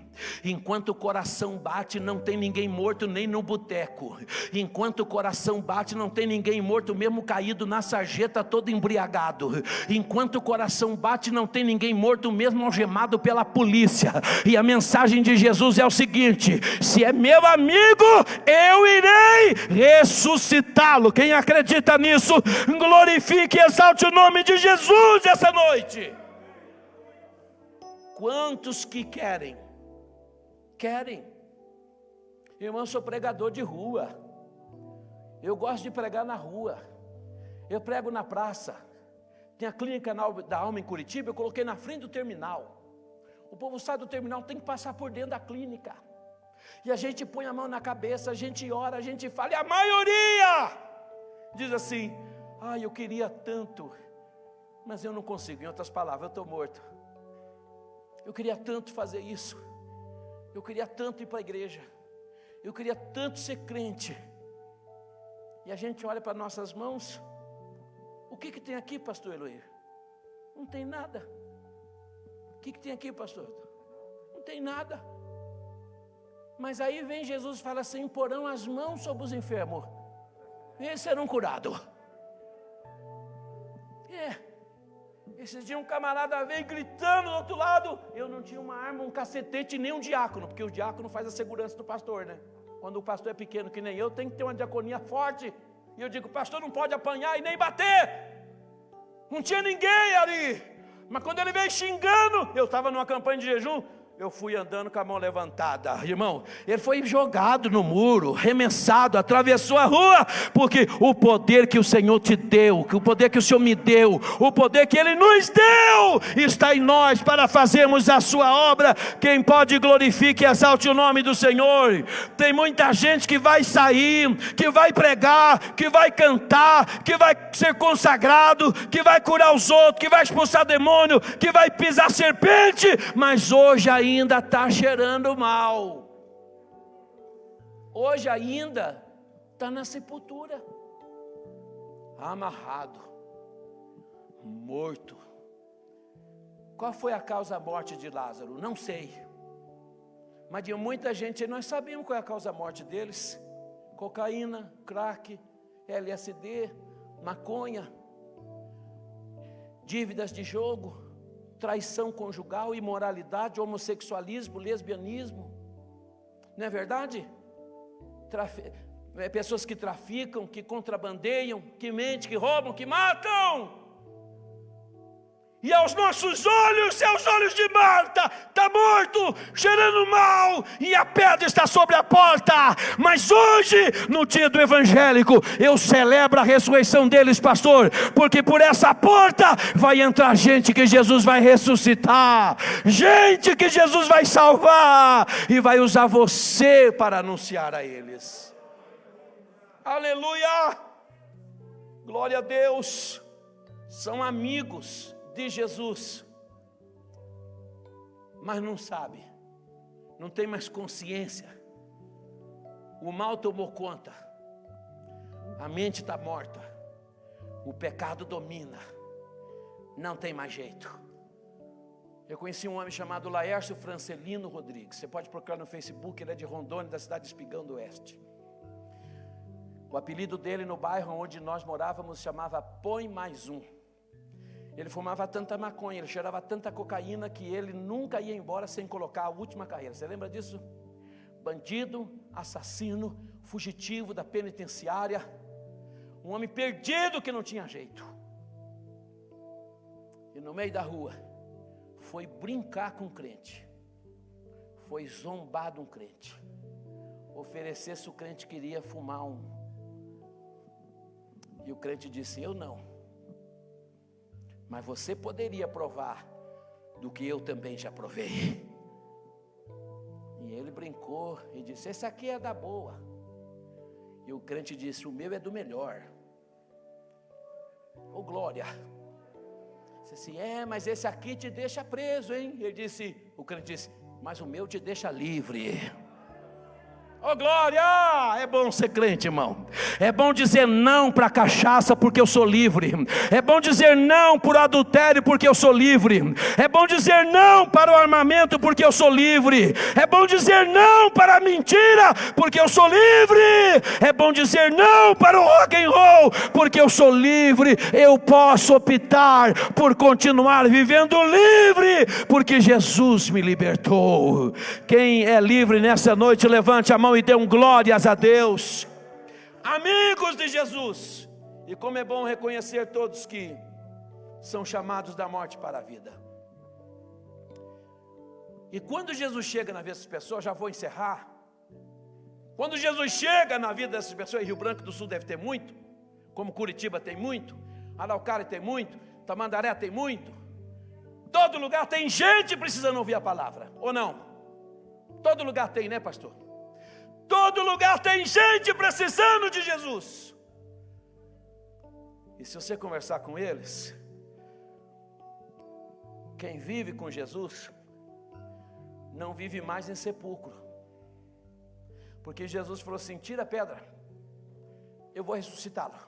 Enquanto o coração bate, não tem ninguém morto nem no boteco. Enquanto o coração bate, não tem ninguém morto mesmo caído na sarjeta todo embriagado. Enquanto o coração bate, não tem ninguém morto mesmo algemado pela polícia. E a mensagem de Jesus é o seguinte: se é meu amigo, eu irei ressuscitá-lo. Quem acredita nisso, glorifique e exalte o nome de Jesus essa noite. Quantos que querem? Irmão, eu sou pregador de rua. Eu gosto de pregar na rua. Eu prego na praça. Tem a clínica da alma em Curitiba, eu coloquei na frente do terminal. O povo sai do terminal, tem que passar por dentro da clínica. E a gente põe a mão na cabeça, a gente ora, a gente fala, e a maioria diz assim: eu queria tanto, mas eu não consigo. Em outras palavras, eu estou morto. Eu queria tanto fazer isso. Eu queria tanto ir para a igreja. Eu queria tanto ser crente. E a gente olha para nossas mãos. O que tem aqui, pastor Eloir? Não tem nada. O que tem aqui, pastor? Não tem nada. Mas aí vem Jesus e fala assim: imporão as mãos sobre os enfermos, e eles serão curados. Esses dias um camarada veio gritando do outro lado. Eu não tinha uma arma, um cacetete, nem um diácono, porque o diácono faz a segurança do pastor, né? Quando o pastor é pequeno que nem eu, tem que ter uma diaconia forte. E eu digo: o pastor não pode apanhar e nem bater. Não tinha ninguém ali. Mas quando ele veio xingando, eu estava numa campanha de jejum, eu fui andando com a mão levantada. Irmão, ele foi jogado no muro, remessado, atravessou a rua, porque o poder que o Senhor te deu, o poder que o Senhor me deu, o poder que Ele nos deu, está em nós para fazermos a sua obra. Quem pode, glorifique e exalte o nome do Senhor. Tem muita gente que vai sair, que vai pregar, que vai cantar, que vai ser consagrado, que vai curar os outros, que vai expulsar demônio, que vai pisar serpente, mas hoje ainda está cheirando mal. Hoje ainda está na sepultura, amarrado, morto. Qual foi a causa da morte de Lázaro? Não sei. Mas de muita gente nós sabemos qual é a causa da morte deles: cocaína, crack, LSD, maconha, dívidas de jogo, traição conjugal, imoralidade, homossexualismo, lesbianismo. Não é verdade? Pessoas que traficam, que contrabandeiam, que mentem, que roubam, que matam. E aos nossos olhos, aos olhos de Marta, está morto, cheirando mal, e a pedra está sobre a porta. Mas hoje, no dia do evangélico, eu celebro a ressurreição deles, pastor, porque por essa porta vai entrar gente que Jesus vai ressuscitar, gente que Jesus vai salvar, e vai usar você para anunciar a eles. Aleluia! Glória a Deus! São amigos de Jesus. mas não sabe, não tem mais consciência. O mal tomou conta, a mente está morta, o pecado domina, não tem mais jeito. Eu conheci um homem chamado Laércio Francelino Rodrigues. Você pode procurar no Facebook, ele é de Rondônia, da cidade de Espigão do Oeste. O apelido dele no bairro onde nós morávamos chamava Põe Mais Um. Ele fumava tanta maconha, ele cheirava tanta cocaína que ele nunca ia embora sem colocar a última carreira. Você lembra disso? Bandido, assassino, fugitivo da penitenciária, um homem perdido que não tinha jeito. E no meio da rua, foi brincar com um crente, foi zombar de um crente, oferecer se o crente queria fumar um, e o crente disse: eu não, mas você poderia provar do que eu também já provei. E ele brincou e disse: esse aqui é da boa. E o crente disse: o meu é do melhor. Ô glória. Disse assim: mas esse aqui te deixa preso, hein? Ele disse, o crente disse: mas o meu te deixa livre. Ô glória! É bom ser crente, irmão. É bom dizer não para a cachaça porque eu sou livre. É bom dizer não para o adultério porque eu sou livre. É bom dizer não para o armamento porque eu sou livre. É bom dizer não para a mentira porque eu sou livre. É bom dizer não para o rock and roll porque eu sou livre. Eu posso optar por continuar vivendo livre porque Jesus me libertou. Quem é livre nessa noite, levante a mão e dê glórias a Deus. Amigos de Jesus. E como é bom reconhecer todos que são chamados da morte para a vida. E quando Jesus chega na vida dessas pessoas, já vou encerrar. Quando Jesus chega na vida dessas pessoas, Rio Branco do Sul deve ter muito, como Curitiba tem muito, Araucária tem muito, Tamandaré tem muito, todo lugar tem gente precisando ouvir a palavra, ou não? Todo lugar tem, né, pastor? Todo lugar tem gente precisando de Jesus. E se você conversar com eles, quem vive com Jesus não vive mais em sepulcro, porque Jesus falou assim: tira a pedra, eu vou ressuscitá-lo.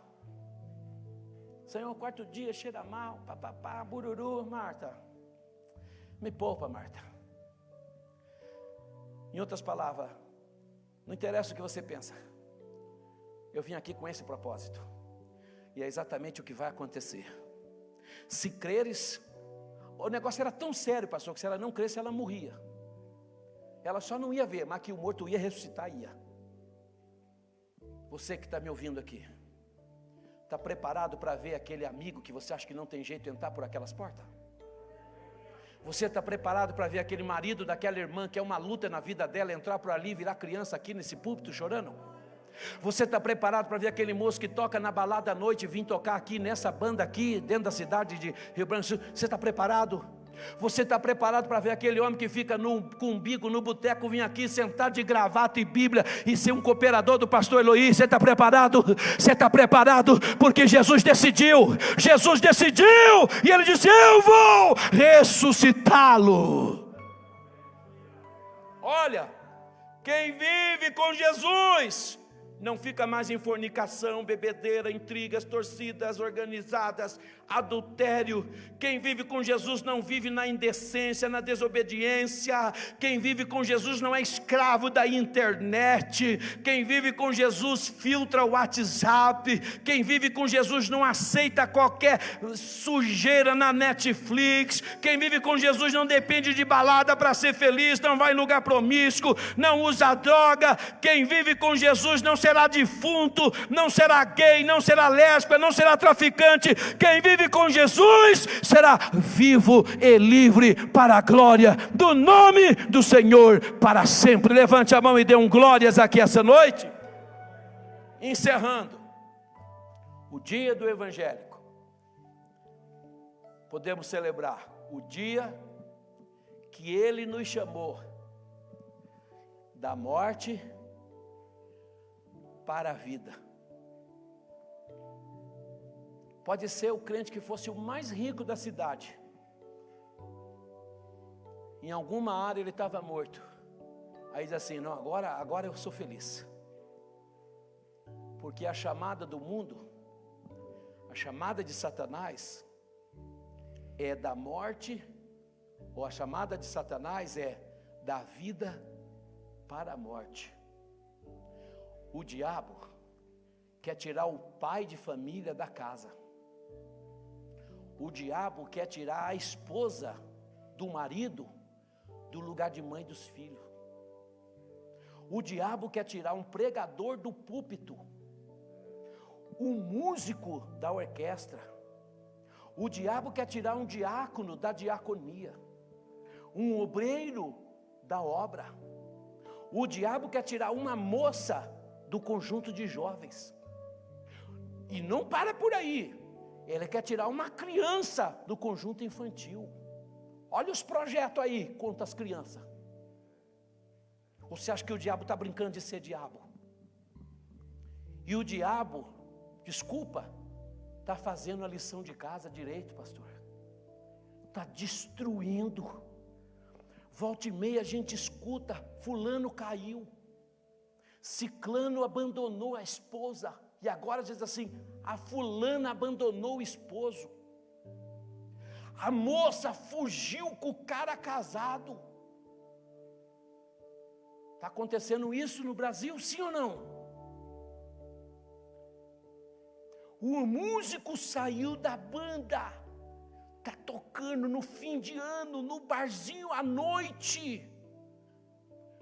Senhor, quarto dia, cheira mal, papapá, bururu. Marta, me poupa, Marta. Em outras palavras, não interessa o que você pensa, eu vim aqui com esse propósito, e é exatamente o que vai acontecer. Se creres, o negócio era tão sério, pastor, que se ela não cresce, ela morria. Ela só não ia ver, mas que o morto ia ressuscitar, ia. Você que está me ouvindo aqui, está preparado para ver aquele amigo que você acha que não tem jeito de entrar por aquelas portas? Você está preparado para ver aquele marido daquela irmã que é uma luta na vida dela, entrar por ali e virar criança aqui nesse púlpito chorando? Você está preparado para ver aquele moço que toca na balada à noite vir tocar aqui nessa banda aqui dentro da cidade de Rio Branco do Sul? Você está preparado? Você está preparado para ver aquele homem que fica com umbigo no boteco vir aqui sentado de gravata e Bíblia e ser um cooperador do pastor Eloí? Você está preparado? Você está preparado? Porque Jesus decidiu e Ele disse: eu vou ressuscitá-lo. Olha, quem vive com Jesus não fica mais em fornicação, bebedeira, intrigas, torcidas organizadas, adultério. Quem vive com Jesus não vive na indecência, na desobediência. Quem vive com Jesus não é escravo da internet. Quem vive com Jesus filtra o WhatsApp. Quem vive com Jesus não aceita qualquer sujeira na Netflix. Quem vive com Jesus não depende de balada para ser feliz, não vai em lugar promíscuo, não usa droga. Quem vive com Jesus não será defunto, não será gay, não será lésbica, não será traficante. Quem vive com Jesus será vivo e livre para a glória do nome do Senhor para sempre. Levante a mão e dê glórias aqui essa noite. Encerrando o dia do evangélico, podemos celebrar o dia que Ele nos chamou da morte para a vida. Pode ser o crente que fosse o mais rico da cidade, Em alguma área ele estava morto. Aí diz assim, não, agora eu sou feliz. Porque a chamada do mundo, a chamada de Satanás, é da morte, ou a chamada de Satanás é da vida para a morte. O diabo quer tirar o pai de família da casa. O diabo quer tirar a esposa do marido do lugar de mãe dos filhos. O diabo quer tirar um pregador do púlpito, um músico da orquestra. O diabo quer tirar um diácono da diaconia, um obreiro da obra. O diabo quer tirar uma moça do conjunto de jovens. E não para por aí. Ele quer tirar uma criança do conjunto infantil. Olha os projetos aí contra as crianças. Ou você acha que o diabo está brincando de ser diabo? E o diabo, desculpa, está fazendo a lição de casa direito, pastor. Está destruindo. Volta e meia a gente escuta, fulano caiu, ciclano abandonou a esposa, e agora diz assim, a fulana abandonou o esposo, a moça fugiu com o cara casado. Está acontecendo isso no Brasil, sim ou não? O músico saiu da banda, está tocando no fim de ano, no barzinho à noite,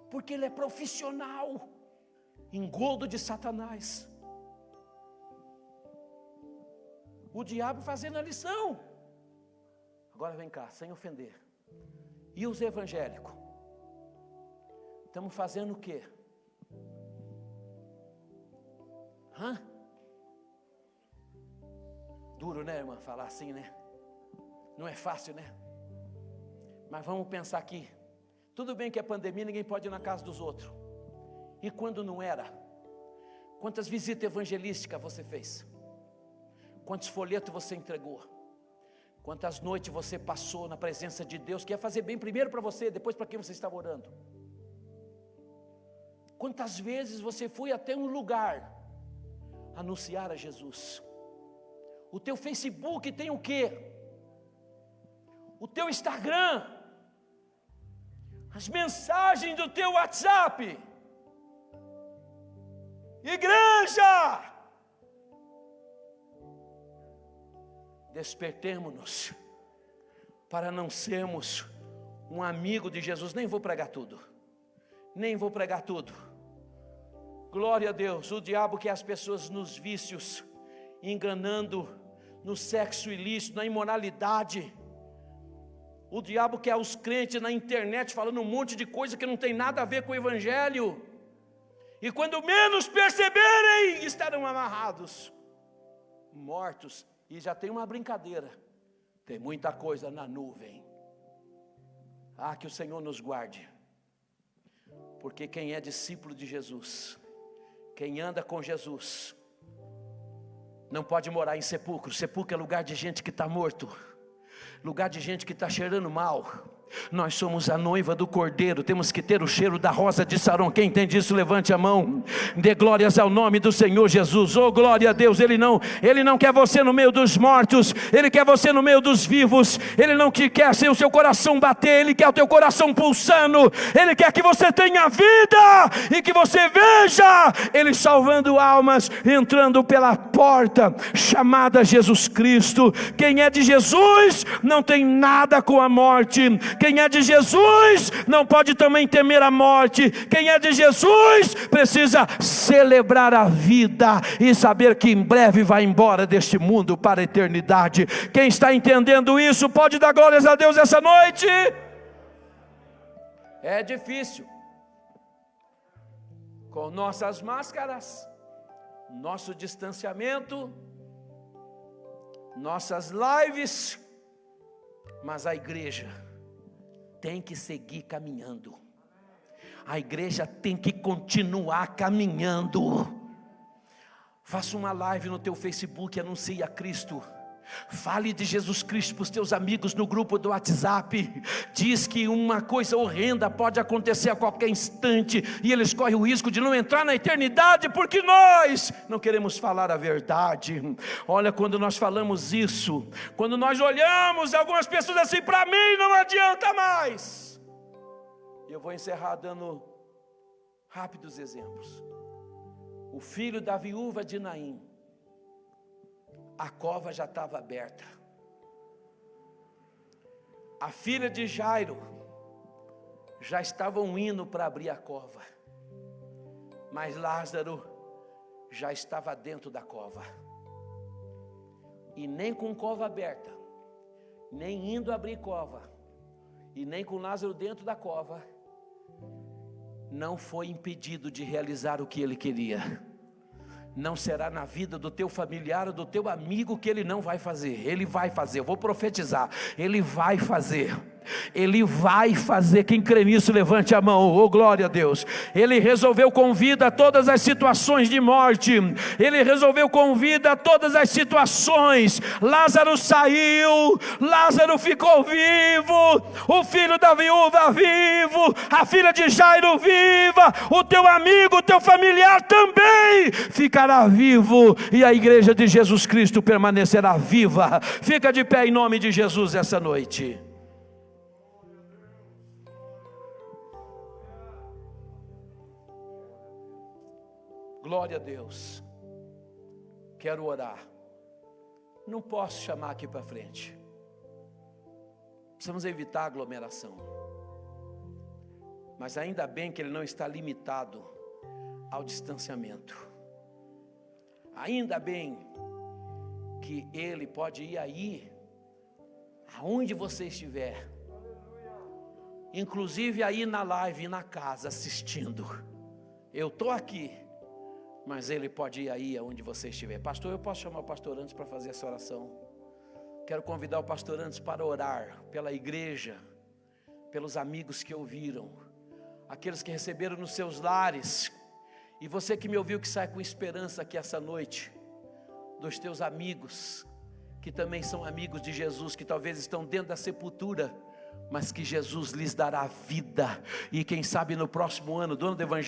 porque ele é profissional, engodo de Satanás. O diabo fazendo a lição. Agora vem cá, sem ofender. E os evangélicos? Estamos fazendo o quê? Duro, né, irmã, falar assim, né? Não é fácil, né? Mas vamos pensar aqui. Tudo bem que é pandemia, ninguém pode ir na casa dos outros. E quando não era? Quantas visitas evangelísticas você fez? Quantos folhetos você entregou? Quantas noites você passou na presença de Deus, que ia fazer bem primeiro para você, depois para quem você estava orando? Quantas vezes você foi até um lugar anunciar a Jesus? O teu Facebook tem o quê? O teu Instagram, as mensagens do teu WhatsApp. Igreja, despertemo-nos para não sermos um amigo de Jesus. Nem vou pregar tudo, glória a Deus. O diabo quer as pessoas nos vícios, enganando, no sexo ilícito, na imoralidade. O diabo quer os crentes na internet falando um monte de coisa que não tem nada a ver com o evangelho, e quando menos perceberem, estarão amarrados, mortos. E já tem uma brincadeira, tem muita coisa na nuvem. Que o Senhor nos guarde, porque quem é discípulo de Jesus, quem anda com Jesus, não pode morar em sepulcro. Sepulcro é lugar de gente que está morto, lugar de gente que está cheirando mal. Nós somos a noiva do Cordeiro, temos que ter o cheiro da rosa de Saron. Quem entende isso, levante a mão, dê glórias ao nome do Senhor Jesus. Oh, glória a Deus. Ele não quer você no meio dos mortos, Ele quer você no meio dos vivos. Ele não quer ser o seu coração bater, Ele quer o teu coração pulsando. Ele quer que você tenha vida e que você veja Ele salvando almas, entrando pela porta chamada Jesus Cristo. Quem é de Jesus não tem nada com a morte. Quem é de Jesus não pode também temer a morte. Quem é de Jesus precisa celebrar a vida e saber que em breve vai embora deste mundo para a eternidade. Quem está entendendo isso pode dar glórias a Deus essa noite. É difícil, com nossas máscaras, nosso distanciamento, nossas lives, mas a igreja tem que seguir caminhando. A igreja tem que continuar caminhando. Faça uma live no teu Facebook, anuncie a Cristo. Fale de Jesus Cristo para os teus amigos no grupo do WhatsApp. Diz que uma coisa horrenda pode acontecer a qualquer instante, e eles correm o risco de não entrar na eternidade, porque nós não queremos falar a verdade. Olha, quando nós falamos isso, quando nós olhamos algumas pessoas assim, para mim não adianta mais. Eu vou encerrar dando rápidos exemplos. O filho da viúva de Naim, a cova já estava aberta. A filha de Jairo já estavam indo para abrir a cova, mas Lázaro já estava dentro da cova. E nem com cova aberta, nem indo abrir cova, e nem com Lázaro dentro da cova, não foi impedido de realizar o que ele queria. Não será na vida do teu familiar ou do teu amigo que ele não vai fazer. Ele vai fazer, eu vou profetizar. Ele vai fazer. Ele vai fazer. Quem crê nisso, levante a mão. Oh, glória a Deus. Ele resolveu com vida todas as situações de morte. Ele resolveu com vida todas as situações. Lázaro saiu, Lázaro ficou vivo, o filho da viúva vivo, a filha de Jairo viva, o teu amigo, o teu familiar também ficará vivo, e a igreja de Jesus Cristo permanecerá viva. Fica de pé em nome de Jesus essa noite. Glória a Deus. Quero orar. Não posso chamar aqui para frente. Precisamos evitar a aglomeração. Mas ainda bem que ele não está limitado ao distanciamento. Ainda bem que ele pode ir aí, aonde você estiver. Inclusive aí na live, na casa, assistindo. Eu estou aqui, mas ele pode ir aí aonde você estiver. Pastor, eu posso chamar o pastor antes para fazer essa oração? Quero convidar o pastor antes para orar pela igreja, pelos amigos que ouviram, aqueles que receberam nos seus lares, e você que me ouviu, que sai com esperança aqui essa noite, dos teus amigos, que também são amigos de Jesus, que talvez estão dentro da sepultura, mas que Jesus lhes dará vida, e quem sabe no próximo ano, do ano do Evangelho,